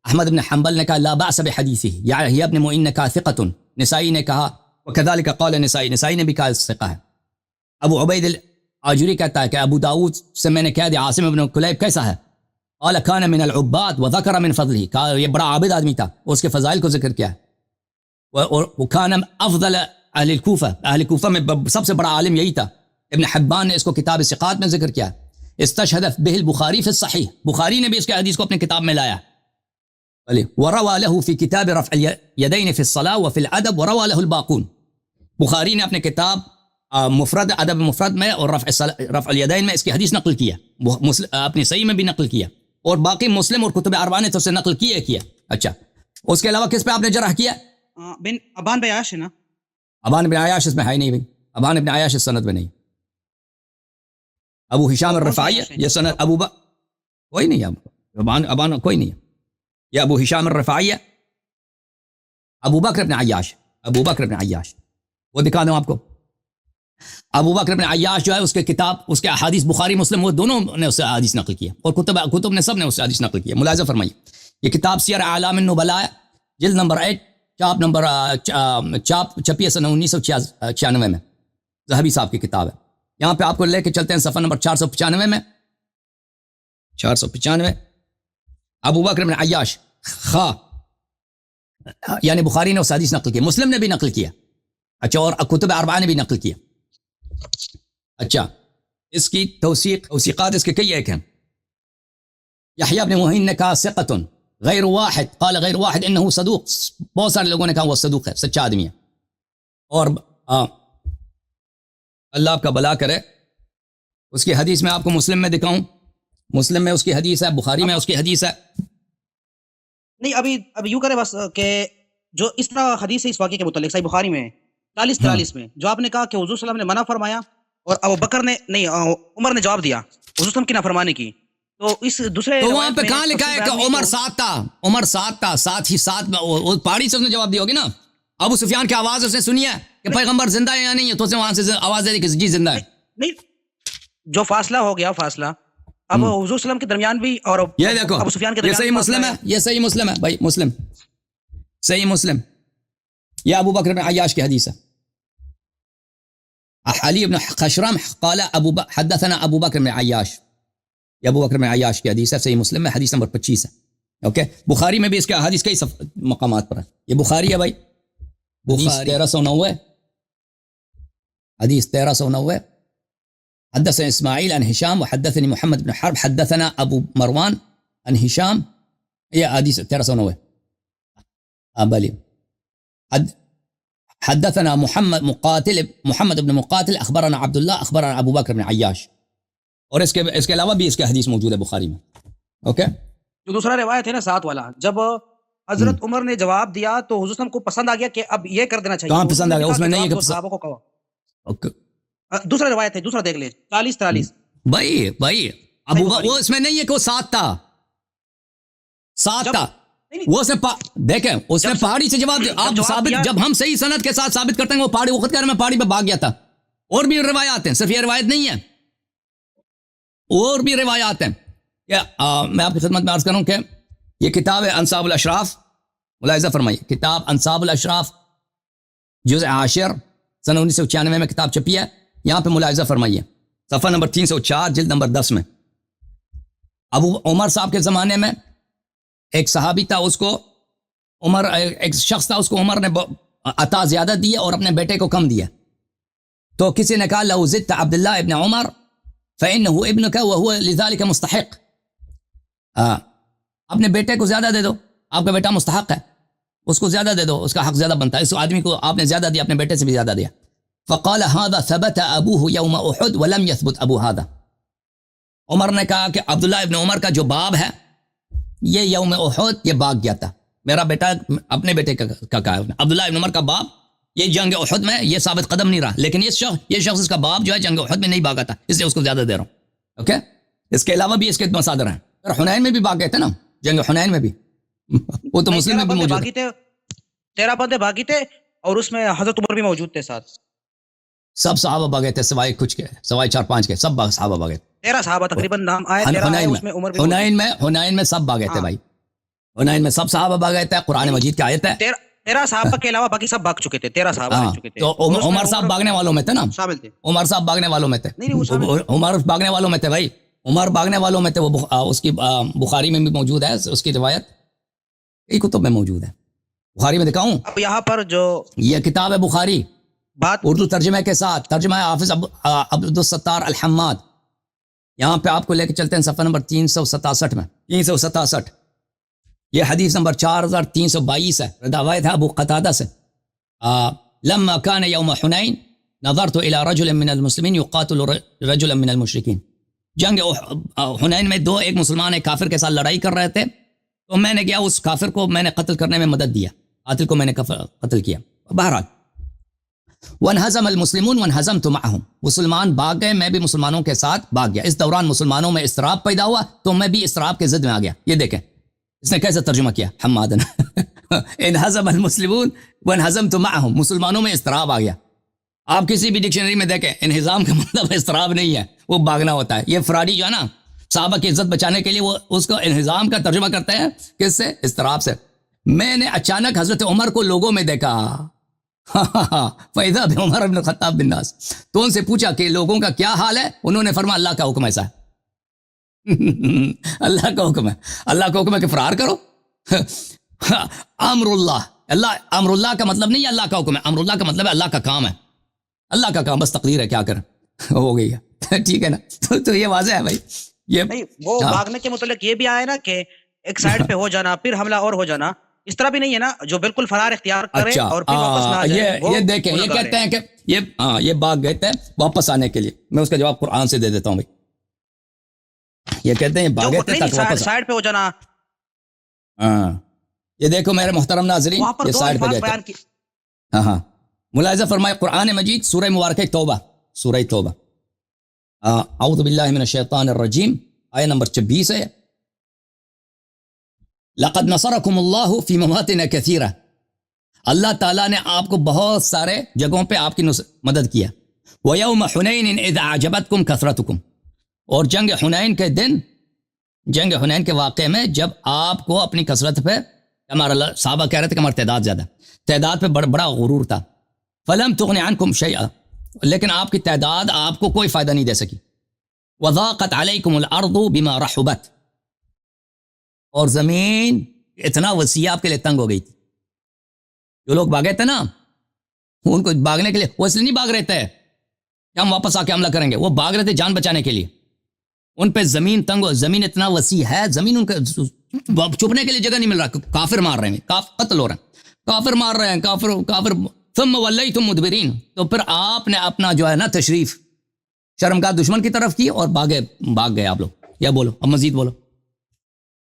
احمد بن حنبل نے کہا لا بأس بحدیثہ، یحییٰ ابن معین نے کہا ثقۃ، نسائی نے کہا وکذلک قال نسائی نے بھی کہا ثقہ ہے. ابو عبید الآجری کہتا ہے کہ ابو داؤد سے میں نے کہہ دیا عاصم ابن کلیب کیسا ہے؟ قال كان من العباد وذكر من فضله، کہا یہ بڑا عابد آدمی تھا، اس کے فضائل کو ذکر کیا ہے. وكان افضل اہل کوفہ میں سب سے بڑا عالم یہی تھا. ابن حبان نے اس کو کتاب ثقات میں ذکر کیا. استشهد به البخاری في الصحیح، بخاری نے بھی اس کے حدیث کو اپنے کتاب میں لایا. وروى له في كتاب رفع اليدين في الصلاة وفي الادب وروى له الباقون. بخاری نے اپنے کتاب مفرد ادب مفرد میں اور رفع الیدین میں اس کی حدیث نقل کیا، اپنی صحیح میں بھی نقل کیا، اور باقی مسلم اور کتب اربعہ نے تو سے نقل کیا. اچھا، اس کے علاوہ کس پہ آپ نے جرح کیا؟ بن ابان بن عیاش ہے نا؟ ابان بن عیاش اس میں ہے نہیں بھائی، ابان بن عیاش اس سند میں نہیں. ابو ہشام الرفاعی یہ سند کوئی نہیں ہے، ابان کوئی نہیں ہے. یہ ابو ہشام الرفاعی ہے، ابو بکر بن عیاش وہ دکھا دوں آپ کو. ابو بکر بن عیاش جو ہے اس کے کتاب، اس کے احادیث بخاری مسلم وہ دونوں نے اس سے حدیث نقل کی ہے، اور کتب نے سب نے اس سے حدیث نقل کی ہے. ملاحظہ فرمائیے، یہ کتاب سیر اعلام النبلاء جلد نمبر 8، چاپ چھپی ہے سنہ 1996 میں، ذہبی صاحب کی کتاب ہے. یہاں پہ آپ کو لے کے چلتے ہیں صفحہ نمبر 495 میں. 495 ابو بکر بن عیاش یعنی بخاری نے اس حدیث نقل کی، مسلم نے بھی نقل کیا. اچھا، اور کتب اربعہ نے بھی نقل کیا. اچھا، اس کی توثیقات اس کے کئی ایک ہیں. یحییٰ ابن معین نے کہا ثقۃ غیر واحد، قال غیر واحد انه صدوق، بہت سارے لوگوں نے کہا وہ صدوق ہے، سچا آدمی ہے. اور اللہ آپ کا بھلا کرے، اس کی حدیث میں آپ کو مسلم میں دکھاؤں، مسلم میں اس کی حدیث ہے، بخاری میں اس کی حدیث ہے. نہیں ابھی یوں کرے بس کہ جو اس طرح حدیث ہے اس واقعے کے متعلق صحیح بخاری میں 43 میں جو آپ نے کہا کہ حضور صلی اللہ علیہ وسلم نے منع فرمایا اور ابو بکر نے نہیں عمر نے جواب دیا حضور صلی اللہ علیہ وسلم کی نافرمانی کی، تو اس دوسرے تو وہاں پہ کہاں لکھا ہے کہ عمر ساتھ تھا، ساتھ ہی ساتھ میں وہ پہاڑی سے اس نے جواب دیا ہوگی نا. ابو سفیان کی آواز اس نے سنی ہے کہ پیغمبر زندہ ہے یا نہیں ہے، تو اس نے وہاں سے آواز دے دی کہ جی زندہ ہے. جو فاصلہ ہو گیا فاصلہ اب حضور وسلم کے درمیان بھی اور یہ دیکھو ابو سفیان کے یہ درمیان صحیح مسلم ہے، یہ صحیح مسلم ہے بھائی، مسلم صحیح مسلم، یہ ابو بکر بن عیاش کی حدیث ہے. علی بن خشرم قال حدثنا ابو بکر بن عیاش، یہ ابو بکر بن عیاش کی حدیث ہے، صحیح مسلم میں حدیث نمبر 25 ہے. اوکے، بخاری میں بھی اس کے حدیث کئی مقامات پر ہے. یہ بخاری ہے بھائی، حدیث 1309، حدیث 1309. حدثنا اسماعیل عن هشام وحدثني محمد بن حرب حدثنا ابو مروان عن هشام، یہ حدیث 1309 بلی. حدثنا محمد بن مقاتل اخبرنا عبد الله اخبرنا ابو بکر بن عیاش، اور اس کے علاوہ بھی اس کے حدیث موجود ہے بخاری میں. اوکے، جو دوسرا روایت ہے نا 7 والا، جب حضرت عمر نے جواب دیا تو حضور صلی کو پسند آ گیا کہ اب یہ کر دینا چاہیے. کہاں پسند آ گیا؟ اس میں نہیں ہے کہ صحابہ کو کہا. اوکے، دوسرا روایت ہے، دوسرا دیکھ لیں 40-43. بھائی ابو وہ اس میں نہیں ہے کہ وہ 7 تھا، 7 تھا وہ سے دیکھیں اس نے پہاڑی سے جواب دیا. آپ ثابت، جب ہم صحیح سند کے ساتھ ثابت کرتے ہیں وہ پہاڑی وقت کر میں پہاڑی پہ بھاگ گیا تھا. اور بھی روایات ہیں، صرف یہ روایت نہیں ہے، اور بھی روایات ہیں. میں آپ کی خدمت میں عرض کروں کہ یہ کتاب ہے انصاب الاشراف، ملاحظہ فرمائیے، کتاب انصاب الاشراف جزء 10 سن 1996 میں کتاب چھپی ہے. یہاں پہ ملاحظہ فرمائیے صفحہ نمبر 304 جلد نمبر 10 میں. ابو عمر صاحب کے زمانے میں ایک صحابی تھا، اس کو عمر، ایک شخص تھا، اس کو عمر نے عطا زیادہ دی اور اپنے بیٹے کو کم دیا. تو کسی نے کہا لو زدت عبد اللہ ابن عمر فإنه ابنك وهو لذلك مستحق، اپنے بیٹے کو زیادہ دے دو، آپ کا بیٹا مستحق ہے، اس کو زیادہ دے دو، اس کا حق زیادہ بنتا ہے. اس آدمی کو آپ نے زیادہ دیا، اپنے بیٹے سے بھی زیادہ دیا. فقال هذا ثبت ابوه يوم احد ولم يثبت ابو هذا. عمر نے کہا کہ عبداللہ ابن عمر کا جو باب ہے یہ یوم احد یہ بھاگ گیا تھا، میرا بیٹا اپنے بیٹے کا کہا ہے. عبداللہ ابن عمر کا باب یہ جنگ احد میں یہ ثابت قدم نہیں رہا، لیکن یہ شخص اس کا باب جو ہے جنگ احد میں نہیں بھاگا تھا، اس لیے اس کو زیادہ دے رہا ہوں. اوکے، اس کے علاوہ بھی اس کے مصادر ہیں. اور حنین میں بھی بھاگ گئے تھے نا، جنگ حنین میں بھی، وہ تو مسلم میں بھی موجود ہے. 13 بندے باقی تھے اور اس میں حضرت عمر بھی موجود تھے ساتھ. سب صحابہ بھاگے تھے سوائے کچھ کے، سوائے 4-5 کے، سب صحابہ بھاگے تھے. 13 صحابہ تقریباً نام آئے. حنین میں سب بھاگے تھے بھائی، حنین میں سب صحابہ بھاگے تھے. قرآن مجید کی آیت ہے 13 صحابہ کے علاوہ باقی سب بھاگ چکے تھے. 13 صحابہ بھاگ چکے تھے. تو عمر صاحب بھاگنے والوں میں تھے نا، شامل تھے. عمر صاحب بھاگنے والوں میں تھے، عمر بھاگنے والوں میں تھے بھائی، عمر بھاگنے والوں میں تھے. وہ اس کی بخاری میں بھی موجود ہے، اس کی روایت کئی کتب میں موجود ہے. بخاری میں دکھاؤں؟ اب یہاں پر جو یہ کتاب ہے بخاری بات اردو ترجمے کے ساتھ، ترجمہ ہے حافظ عبدالستار الحماد. یہاں پہ آپ کو لے کے چلتے ہیں صفحہ نمبر 367 میں، 367 یہ حدیث نمبر 4322 ہے. روایت ہے ابو قتادہ سے. لما كان يوم حنين نظرت الى رجل من المسلمين يقاتل رجلا من المشركين. جنگ حنین میں ایک مسلمان ایک کافر کے ساتھ لڑائی کر رہے تھے، تو میں نے کیا اس کافر کو میں نے قتل کرنے میں مدد دیا، قاتل کو میں نے قتل کیا. بہرحال وانہزم المسلمون وانہزمت معهم، مسلمان بھاگ گئے، میں بھی مسلمانوں کے ساتھ بھاگ گیا. اس دوران مسلمانوں میں اضطراب پیدا ہوا تو میں بھی اضطراب کے ضد میں آ گیا. یہ دیکھیں اس نے کیسے ترجمہ کیا حماد نے انہزم المسلمون وانہزمت معهم، مسلمانوں میں اضطراب آ گیا. آپ کسی بھی ڈکشنری میں دیکھیں انہزام کا مطلب اضطراب نہیں ہے، وہ بھاگنا ہوتا ہے. یہ فراڈی جو ہے نا صحابہ کی عزت بچانے کے لیے وہ اس کو انہزام کا ترجمہ کرتے ہیں، کس سے؟ اضطراب سے. میں نے اچانک حضرت عمر کو لوگوں میں دیکھا فَإِذَا بِعُمَرَ بْنِ الْخَطَّابِ بِالنَّاسِ، تو ان سے پوچھا کہ لوگوں کا کیا حال ہے؟ انہوں نے فرمایا اللہ کا حکم ایسا ہے. اللہ کا حکم ہے، اللہ کا حکم ہے کہ فرار کرو. امر اللہ کا مطلب نہیں ہے اللہ کا حکم ہے، امر اللہ کا مطلب ہے اللہ کا کام ہے، اللہ کا کام، بس تقدیر ہے، کیا کریں ہو گئی ہے. ٹھیک ہے نا، تو یہ واضح ہے بھائی. یہ نہیں، وہ بھاگنے کے متعلق یہ بھی آیا نا کہ ایک سائڈ پہ ہو جانا پھر حملہ اور ہو جانا، اس طرح بھی نہیں ہے نا جو بالکل فرار اختیار کرے اور پھر واپس نہ آ جائے. یہ دیکھیں، یہ کہتے ہیں کہ یہ بھاگ گئے تھے واپس آنے کے لیے. میں اس کا جواب قرآن سے دے دیتا ہوں بھائی. یہ کہتے ہیں بھاگے تھے تاکہ واپس سائڈ پہ ہو جانا. ہاں یہ دیکھو میرے محترم ناظرین، یہ سائڈ پہ گئے تھے. ہاں ملاحظہ فرمائے قرآن مجید سورہ مبارکہ توبہ، سورہ توبہ، اعوذ باللہ من الشیطان الرجیم، آیہ نمبر 26 ہے. لقد نصرکم اللہ فی مواطن کثیرہ، اللہ تعالیٰ نے آپ کو بہت سارے جگہوں پہ آپ کی مدد کیا. وَيَوْمَ حُنَيْنٍ إِذْ أَعْجَبَتْكُمْ كَثْرَتُكُمْ، اور جنگ حنین کے دن، جنگ حنین کے واقعے میں جب آپ کو اپنی کثرت پہ، ہمارا صحابہ کہہ رہے تھے کہ ہمارا تعداد زیادہ، تعداد پہ بڑا غرور تھا. فلم تغن عنکم شیئا، لیکن آپ کی تعداد آپ کو کوئی فائدہ نہیں دے سکی. وضاقت علیکم الارض بما رحبت، اور زمین اتنا وسیع آپ کے لیے تنگ ہو گئی تھی. جو لوگ بھاگے تھے نا، ان کو بھاگنے کے لیے، وہ اس لیے نہیں بھاگ رہے تھے کہ ہم واپس آ کے حملہ کریں گے، وہ بھاگ رہے تھے جان بچانے کے لیے. ان پہ زمین تنگ ہو، زمین اتنا وسیع ہے، زمین ان کا چھپنے کے لیے جگہ نہیں مل رہا. کافر مار رہے ہیں، قتل ہو رہے ہیں، کافر مار رہے ہیں، کافر. ثم ولیتم مدبرین، تو پھر آپ نے اپنا جو ہے نا تشریف شرمگاہ دشمن کی طرف کی اور بھاگ گئے آپ لوگ. یا بولو، اب مزید بولو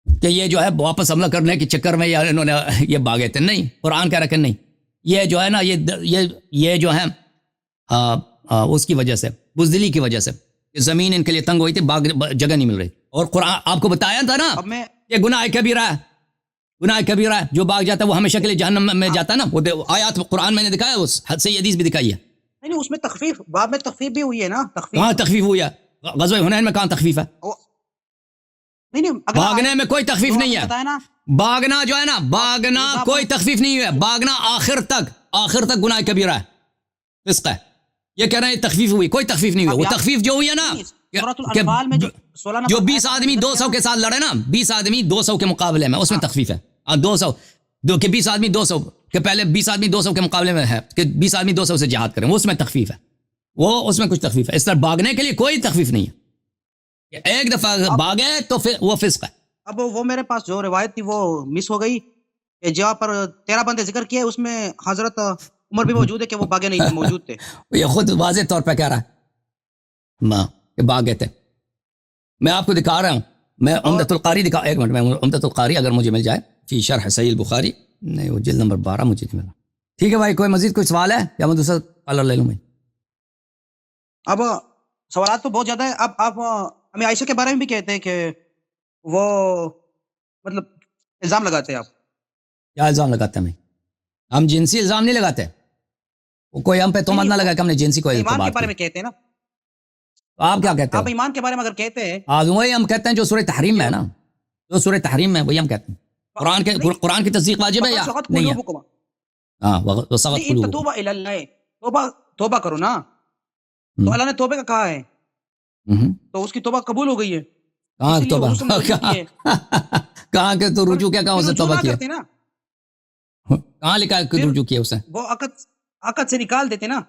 کہ یہ جو ہے واپس حملہ کرنے کے چکر میں یا انہوں نے یہ بھاگے تھے. نہیں، قرآن کہہ رہا کہ نہیں، یہ جو ہے نا یہ جو ہے اس کی وجہ سے، بزدلی کی وجہ سے زمین ان کے لیے تنگ ہوئی تھی، جگہ نہیں مل رہی. اور قرآن آپ کو بتایا تھا نا، یہ گناہ کبیرہ ہے، گناہ کبیرہ ہے. جو بھاگ جاتا ہے وہ ہمیشہ کے لیے جہنم میں جاتا ہے نا. وہ آیات قرآن میں نے دکھایا، اس حد سے حدیث بھی دکھائی ہے. نہیں، اس میں تخفیف، بعد میں تخفیف بھی ہوئی ہے نا. کہاں تخفیف ہوئی ہے؟ غزوہ حنین میں کہاں تخفیف ہے؟ نہیں، بھاگنے میں کوئی تخفیف نہیں ہے. بھاگنا جو ہے نا، بھاگنا کوئی تخفیف نہیں ہے. بھاگنا آخر تک گناہ کبیرہ ہے، فسق ہے. یہ کہہ رہے ہیں تخفیف ہوئی، کوئی تخفیف نہیں ہوئی. وہ تخفیف جو ہوئی ہے نا، جو 20 آدمی 200 کے ساتھ لڑے نا، 20 آدمی 200 کے مقابلے میں، اس میں تخفیف ہے. 200 کہ 20 آدمی 200 کہ پہلے 20 آدمی 200 کے مقابلے میں ہے کہ 20 آدمی 200 سے جہاد کریں، وہ اس میں تخفیف ہے. وہ اس میں کچھ تخفیف ہے. اس طرح بھاگنے کے لیے کوئی تخفیف نہیں ہے. ایک دفعہ بھاگے تو وہ فسق ہے. اب وہ میرے پاس جو روایت تھی وہ مس ہو گئی کہ جہاں پر 13 بندے ذکر کیے اس میں حضرت عمر بھی موجود ہے کہ وہ بھاگے نہیں تھے، موجود تھے. یہ خود واضح طور پہ کہہ رہا ہے کہ بھاگے تھے. میں آپ کو دکھا رہا ہوں، میں عمدۃ القاری دکھا، ایک منٹ، میں عمدۃ القاری اگر مجھے مل جائے فی شرح صحیح البخاری، نہیں وہ جلد نمبر 12 مجھے نہیں ملا. ٹھیک ہے بھائی، کوئی مزید کوئی سوال ہے یا میں دوسرا کالر لے لوں بھائی؟ اب سوالات تو بہت زیادہ ہیں. اب آپ ہمیں عائشہ کے بارے میں بھی کہتے ہیں کہ وہ مطلب الزام لگاتے ہیں. آپ کیا الزام لگاتے ہیں؟ ہم جنسی الزام نہیں لگاتے. وہ کوئی ہم پہ تہمت نہ لگا کہ ہم نے جنسی کو ایمان کے بارے میں کہتے ہیں نا. آپ کیا کہتے ہیں؟ آپ ایمان کے بارے میں اگر کہتے ہیں، وہی ہم کہتے ہیں جو سورہ تحریم میں ہے نا، جو سورہ تحریم میں وہی ہم کہتے ہیں. قرآن کی تصدیق واجب ہے یا نہیں ہے؟ ہاں، وسغت قلوبکم، توبہ الی اللہ، توبہ کرو نا. تو اللہ نے توبہ کا کہا ہے، تو اس کی توبہ قبول ہو گئی ہے. کہاں توبہ؟ کہاں کہ تو رجوع کیا کہا اسے توبہ کیا؟ کہاں لکھا ہے کہ رجوع کیا اسے؟ وہ عقد سے نکال دیتے نا.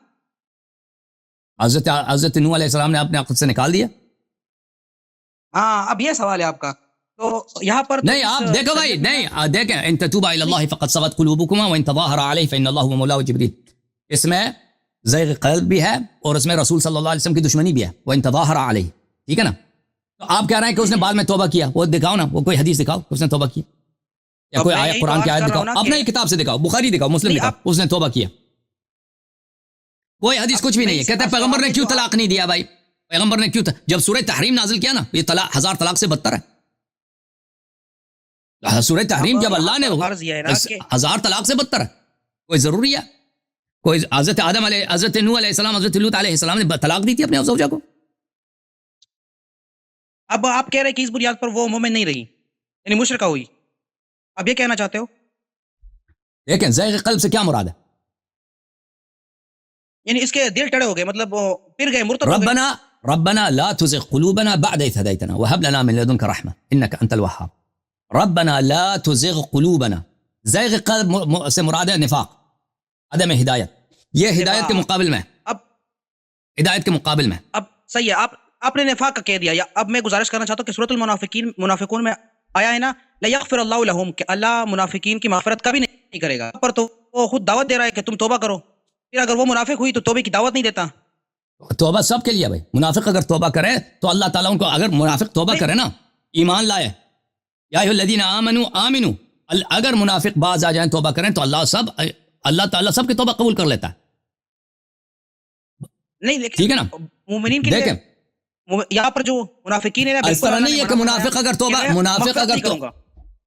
حضرت نوح علیہ السلام نے اپنے عقد سے نکال دیا. ہاں، اب یہ سوال ہے آپ کا. تو یہاں پر نہیں، آپ دیکھو بھائی، نہیں دیکھیں، ان تتوبا الی اللہ فقد صغت قلوبکما وان تظاہر علیہ فان اللہ هو مولاه جبریل. اس میں زیغ قلب بھی ہے اور اس میں رسول صلی اللہ علیہ وسلم کی دشمنی بھی ہے. وان تظاہر علیہ، ٹھیک ہے نا. تو آپ کہہ رہے ہیں کہ اس نے بعد میں توبہ کیا. وہ دکھاؤ نا، وہ کوئی حدیث دکھاؤ اس نے توبہ کی، یا کوئی آیت قرآن کی آیت دکھاؤ، اپنا ہی کتاب سے دکھاؤ، بخاری دکھاؤ، مسلم دکھاؤ، اس نے توبہ کیا. کوئی حدیث کچھ بھی نہیں ہے. کہتے ہیں پیغمبر نے کیوں طلاق نہیں دیا بھائی؟ پیغمبر نے کیوں جب سورہ تحریم نازل کیا نا، یہ طلاق 1000 طلاق سے بدتر ہے. سورہ تحریم جب اللہ نے 1000 طلاق سے بدتر ہے. کوئی ضروری ہے؟ کوئی حضرت آدم علیہ، حضرت نوح علیہ السلام، حضرت لوط علیہ السلام نے طلاق دی تھی اپنے زوجہ کو. اب آپ کہہ رہے ہیں کہ اس بنیاد پر وہ مومن نہیں رہی، یعنی مشرکہ ہوئی. اب یہ کہنا چاہتے ہو؟ لیکن زیغ قلب سے کیا مراد ہے؟ یعنی اس کے دل ٹڑے ہو گئے، مطلب وہ پھر گئے، مرتد ہو گئے. ربنا لا تزغ قلوبنا بعد إذ هديتنا وهب لنا من لدنك رحمة إنك أنت الوهاب. ربنا لا تزغ قلوبنا، زیغ قلب سے مراد ہے نفاق، عدم ہدایت. یہ ہدایت کے مقابل میں، اب ہدایت کے مقابل میں. اب صحیح ہے، آپ نے نفاق کا کہہ دیا. یا اب میں گزارش کرنا چاہتا ہوں کہ سورۃ المنافقون میں آیا ہے نا، لیغفر اللہ لہم، کہ اللہ منافقین کی مغفرت کبھی نہیں کرے گا. پر تو وہ خود دعوت دے رہا ہے کہ تم توبہ کرو. پھر اگر وہ منافق ہوئی تو توبے کی دعوت نہیں دیتا. توبہ سب کے لیے بھائی. منافق اگر توبہ کرے تو اللہ تعالیٰ ان کو، اگر منافق توبہ کرے نا، ایمان لائے، یا ایھا الذین آمنوا آمنوا، اگر منافق باز آ جائیں توبہ کریں تو اللہ تعالیٰ سب کی توبہ قبول کر لیتا ہے. نہیں لیکن ٹھیک ہے نا، مومنین کے دیکھیں یہاں پر جو منافقین ہیں، اس طرح نہیں ہے کہ منافق اگر توبہ، منافق اگر تو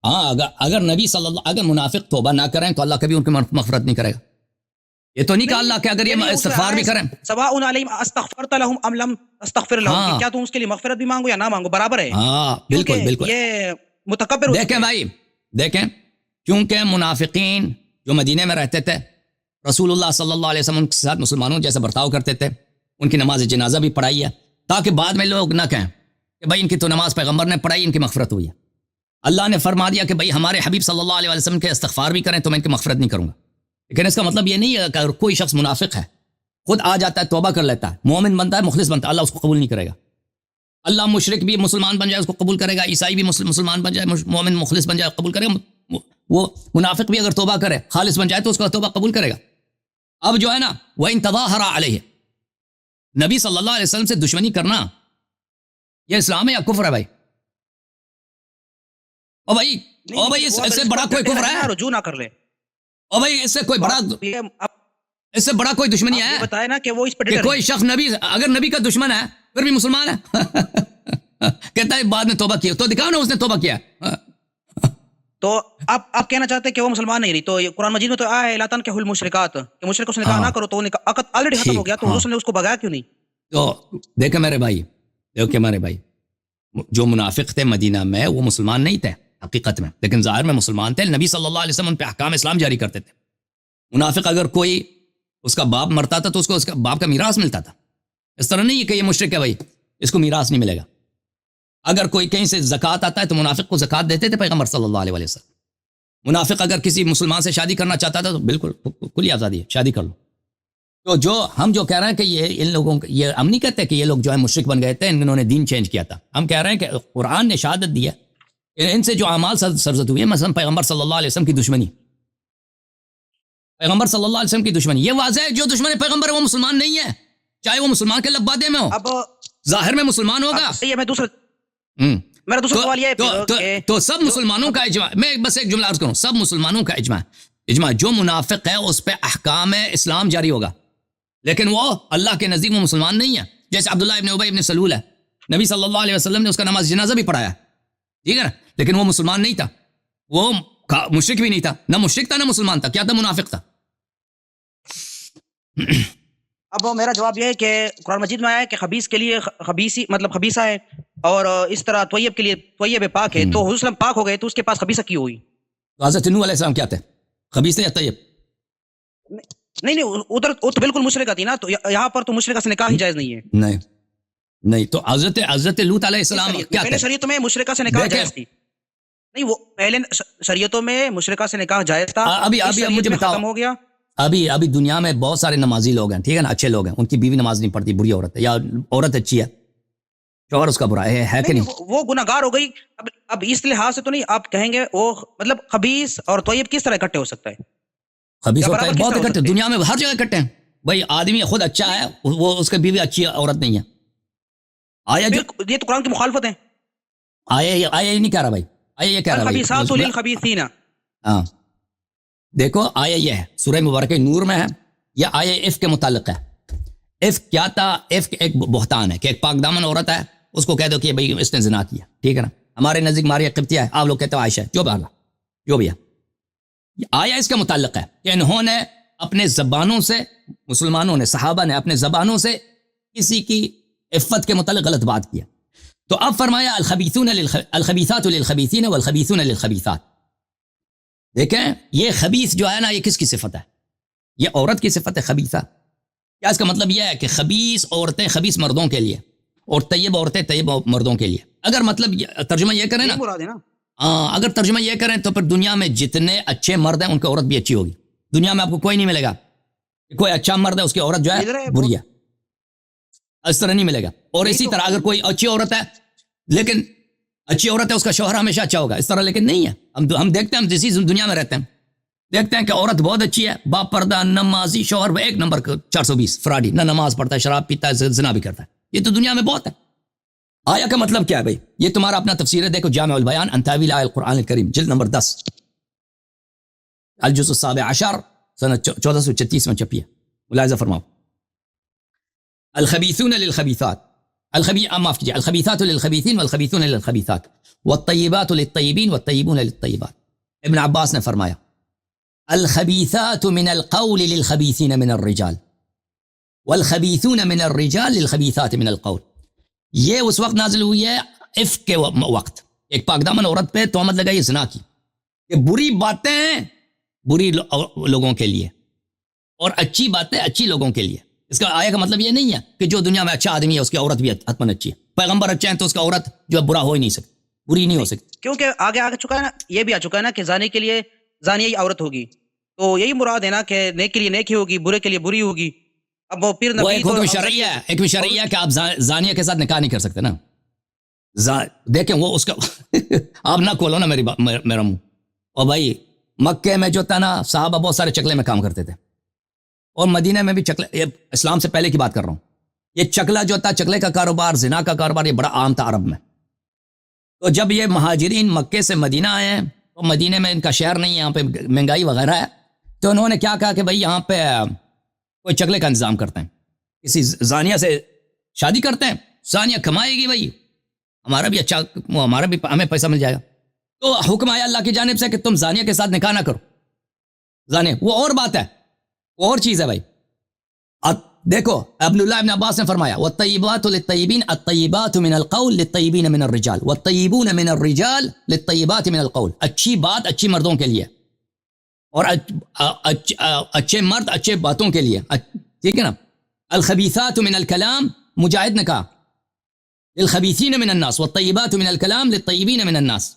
ہاں، اگر نبی صلی اللہ، اگر منافق توبہ نہ کریں تو اللہ کبھی ان کی مغفرت نہیں کرے گا. یہ تو نہیں کہا اللہ کہ اگر یہ استغفار بھی کریں سواء علیہم استغفرت لهم ام لم تستغفر لهم کہ کیا تم اس کے لیے مغفرت بھی مانگو یا نہ مانگو برابر ہے. ہاں بالکل بالکل. یہ متکبر دیکھیں بھائی دیکھیں، کیونکہ منافقین جو مدینے میں رہتے تھے رسول اللہ صلی اللہ علیہ وسلم کے ساتھ مسلمانوں جیسا برتاؤ کرتے تھے، ان کی نماز جنازہ بھی پڑھائی ہے تاکہ بعد میں لوگ نہ کہیں کہ بھائی ان کی تو نماز پیغمبر نے پڑھائی، ان کی مغفرت ہوئی ہے. اللہ نے فرما دیا کہ بھائی ہمارے حبیب صلی اللہ علیہ وسلم کے استغفار بھی کریں تو میں ان کی مغفرت نہیں کروں گا. لیکن اس کا مطلب یہ نہیں ہے کہ اگر کوئی شخص منافق ہے، خود آ جاتا ہے توبہ کر لیتا ہے، مومن بنتا ہے، مخلص بنتا ہے، اللہ اس کو قبول نہیں کرے گا. اللہ مشرک بھی مسلمان بن جائے اس کو قبول کرے گا، عیسائی بھی مسلمان بن جائے، مومن مخلص بن جائے قبول کرے گا. وہ منافق بھی اگر توبہ کرے خالص بن جائے تو اس کا توبہ قبول کرے گا. اب جو ہے نا وَإِن تَظَاهَرَ عَلَيْهِ، نبی صلی اللہ علیہ وسلم سے دشمنی کرنا یہ اسلام ہے یا کفر ہے بھائی؟ او بھائی اس سے بڑا کوئی کفر ہے؟ رجوع نہ کر لے. او بھائی اس سے کوئی بڑا، اس سے بڑا کوئی دشمنی ہے؟ بتایا نا کہ وہ اس کہ کوئی شخص نبی اگر نبی کا دشمن ہے پھر بھی مسلمان ہے کہتا ہے بعد میں توبہ کیا، تو دکھاؤ نا اس نے توبہ کیا. تو آپ کہنا چاہتے ہیں کہ وہ مسلمان نہیں رہی، تو قرآن مجید میں تو آیا ہے لا تنکحوا المشرکات کہ مشرکوں سے نکاح نہ کرو، تو عقد آلریڈی ختم ہو گیا، تو حضور نے اس کو بھگایا کیوں نہیں؟ تو دیکھیں میرے بھائی جو منافق تھے مدینہ میں وہ مسلمان نہیں تھے حقیقت میں، لیکن ظاہر میں مسلمان تھے. نبی صلی اللہ علیہ وسلم پہ احکام اسلام جاری کرتے تھے. منافق اگر کوئی اس کا باپ مرتا تھا تو اس کو اس کا باپ کا میراث ملتا تھا. اس طرح نہیں ہے کہ یہ مشرک ہے بھائی اس کو میراث نہیں ملے گا. اگر کوئی کہیں سے زکوٰۃ آتا ہے تو منافق کو زکوٰۃ دیتے تھے پیغمبر صلی اللہ علیہ وسلم. منافق اگر کسی مسلمان سے شادی کرنا چاہتا تھا تو بالکل کھلی آزادی ہے، شادی کر لو. تو جو ہم جو کہہ رہے ہیں کہ یہ ان لوگوں یہ ہم نہیں کہتے کہ یہ لوگ جو ہے مشرک بن گئے تھے، انہوں نے دین چینج کیا تھا. ہم کہہ رہے ہیں کہ قرآن نے شہادت دی ہے ان سے جو اعمال سرزد ہوئی ہے، مثلا پیغمبر صلی اللہ علیہ وسلم کی دشمنی، پیغمبر صلی اللہ علیہ وسلم کی دشمنی یہ واضح ہے. جو دشمن پیغمبر ہے وہ مسلمان نہیں ہے، چاہے وہ مسلمان کے لبادے میں ہو، اب ظاہر میں مسلمان ہوگا. میرا دوسرا سوال یہ ہے تو سب مسلمانوں کا اجماع، میں بس ایک جملہ عرض کروں، سب مسلمانوں کا اجماع جو منافق ہے اس پہ احکام اسلام جاری ہوگا، لیکن وہ اللہ کے نزدیک وہ مسلمان نہیں ہے. جیسے عبداللہ ابن ابی ابن سلول ہے، نبی صلی اللہ علیہ وسلم نے اس کا نماز جنازہ بھی پڑھایا، ٹھیک ہے نا، لیکن وہ مسلمان نہیں تھا، وہ مشرک بھی نہیں تھا، نہ مشرک تھا نہ مسلمان تھا، کیا تھا؟ منافق تھا. اب میرا جواب یہ ہے کہ قرآن مجید میں آیا ہے کہ خبیث کے لیے خبیثی مطلب خبیثہ ہے، اور اس طرح طیب کے لیے طیب پاک ہے. تو حضور صلی اللہ علیہ وسلم پاک ہو گئے تو اس کے پاس خبیثہ کیوں ہوئی؟ تو حضرت نوح علیہ السلام کیا تھے؟ خبیث تھے یا طیب؟ نہیں ادھر تو بالکل مشرکہ تھی نا، تو یہاں پر تو مشرکہ سے نکاح ہی جائز نہیں ہے. نہیں تو حضرت لوط علیہ السلام کیا تھے؟ شریعتوں میں مشرکہ سے نکاح جائز تھی. نہیں وہ پہلے شریعتوں میں مشرکہ سے نکاح جائز تھا، ابھی مجھے بتاؤ، ختم ہو گیا. ابھی دنیا میں بہت سارے نمازی لوگ ہیں، ٹھیک ہے نا، اچھے لوگ ہیں، ان کی بیوی نماز نہیں پڑھتی، بری عورت ہے، یا عورت اچھی ہے شوہر اس کا برا ہے کہ نہیں؟ وہ گناہگار ہو گئی. اب اس لحاظ سے تو نہیں آپ کہیں گے وہ مطلب خبیث اور طیب کس طرح اکٹھے ہو سکتا ہے؟ خبیث اور طیب بہت اکٹھے دنیا میں ہر جگہ اکٹھے ہیں بھائی. آدمی خود اچھا ہے، وہ اس کی بیوی اچھی عورت نہیں ہے. آیا یہ تو قرآن کی مخالفت ہے. آیا یہ نہیں کہہ رہا بھائی، آیا یہ کہہ رہا بھائی الخبیثات للخبیثین. ہاں دیکھو آیا یہ ہے سورہ مبارکہ نور میں ہے، یہ آیا عفق کے متعلق ہے. عفق کیا تھا؟ عفق ایک بہتان ہے کہ ایک پاک دامن عورت ہے، اس کو کہہ دو کہ بھائی اس نے زنا کیا، ٹھیک ہے نا. ہمارے نزدیک ماریا قبطیہ ہے، آپ لوگ کہتے ہو عائشہ، جو بھی ہے. آیا اس کے متعلق ہے کہ انہوں نے اپنے زبانوں سے، مسلمانوں نے، صحابہ نے اپنے زبانوں سے کسی کی عفت کے متعلق غلط بات کیا. تو اب فرمایا الخبیثات للخبیثین والخبیثون للخبیثات. دیکھیں یہ خبیث جو ہے نا یہ کس کی صفت ہے؟ یہ عورت کی صفت ہے خبیثہ. کیا اس کا مطلب یہ ہے کہ خبیث عورتیں خبیث مردوں کے لیے اور طیب عورتیں طیب مردوں کے لیے؟ اگر مطلب ترجمہ یہ کریں نا، اگر ترجمہ یہ کریں تو پھر دنیا میں جتنے اچھے مرد ہیں ان کی عورت بھی اچھی ہوگی. دنیا میں آپ کو کوئی نہیں ملے گا کوئی اچھا مرد ہے اس کی عورت جو ہے بری ہے، اس طرح نہیں ملے گا. اور اسی طرح اگر کوئی اچھی عورت ہے لیکن اچھی عورت ہے اس کا شوہر ہمیشہ اچھا ہوگا، اس طرح لیکن نہیں ہے. ہم دیکھتے ہیں، ہم جس دنیا میں رہتے ہیں دیکھتے ہیں کہ عورت بہت اچھی ہے، باپ پردہ، نمازی، شوہر ایک نمبر 420 فراڈی، نہ نماز پڑھتا ہے، شراب پیتا ہے، زنا بھی کرتا ہے. یہ تو دنیا میں بہت ہے. آیا کا مطلب کیا ہے بھائی؟ یہ تمہارا اپنا تفسیر ہے، دیکھو جامع البیان عن تاویل آیات القرآن الکریم جلد نمبر 10 الجزء السابع عشر سنہ 1436 میں چھپی ہے. ملاحظہ فرماؤ. الخبیثون للخبیثات، معاف کیجیے، الخبیثات للخبیثین والخبیثون للخبیثات والطیبات للطیبین والطیبون للطیبات. ابن عباس نے فرمایا الخبیثات من القول للخبیثین من الرجال والخبیثون من الرجال للخبیثات من القول. یہ اس وقت نازل ہوئی ہے عفق کے وقت. ایک پاک دامن عورت پہ تہمت لگائی زنا کی کہ بری باتیں بری لوگوں کے لیے اور اچھی باتیں اچھی لوگوں کے لیے. اس کا آیا کا مطلب یہ نہیں ہے کہ جو دنیا میں اچھا آدمی ہے اس کی عورت بھی حتماً اچھی ہے. پیغمبر اچھے ہیں تو اس کا عورت جو ہے برا ہو ہی نہیں سکتی, بری نہیں ہو سکتی. کیونکہ آگے آ چکا ہے نا, یہ بھی آ چکا ہے نا کہ زانی کے لیے زانی ہی عورت ہوگی, تو یہی مراد ہے نا کہ نیک کے لیے نیک ہی ہوگی, برے کے لیے بری ہوگی. اب وہ پھر ایک حکم شرعی ہے, ایک شرعی ہے کہ آپ زانیہ کے ساتھ نکاح نہیں کر سکتے نا. دیکھیں وہ اس کا آپ نہ کھولو نا میرا منہ. اور بھائی مکے میں جو تھا نا صحابہ بہت سارے چکلے میں کام کرتے تھے, اور مدینہ میں بھی چکلے, اسلام سے پہلے کی بات کر رہا ہوں. یہ چکلا جو تھا, چکلے کا کاروبار, زنا کا کاروبار, یہ بڑا عام تھا عرب میں. تو جب یہ مہاجرین مکے سے مدینہ آئے ہیں تو مدینہ میں ان کا شہر نہیں ہے, یہاں پہ مہنگائی وغیرہ ہے, تو انہوں نے کیا کہا کہ بھائی یہاں پہ کوئی چکلے کا انتظام کرتے ہیں, کسی زانیہ سے شادی کرتے ہیں, زانیہ کمائے گی بھائی, ہمارا بھی اچھا, ہمارا بھی ہمیں پیسہ مل جائے گا. تو حکم آیا اللہ کی جانب سے کہ تم زانیہ کے ساتھ نکاح نہ کرو. زانیہ وہ اور بات ہے, وہ اور چیز ہے بھائی. دیکھو عبداللہ ابن عباس نے فرمایا والطیبات للطیبین الطیبات من القول للطیبین من الرجال والطیبون من الرجال للطیبات من القول. اچھی بات اچھی مردوں کے لیے اور اچھے مرد اچھے باتوں کے لیے, ٹھیک ہے نا. الخبیثات من الکلام, مجاہد نے کہا للخبیثین من الناس والطیبات من الکلام للطیبین من الناس.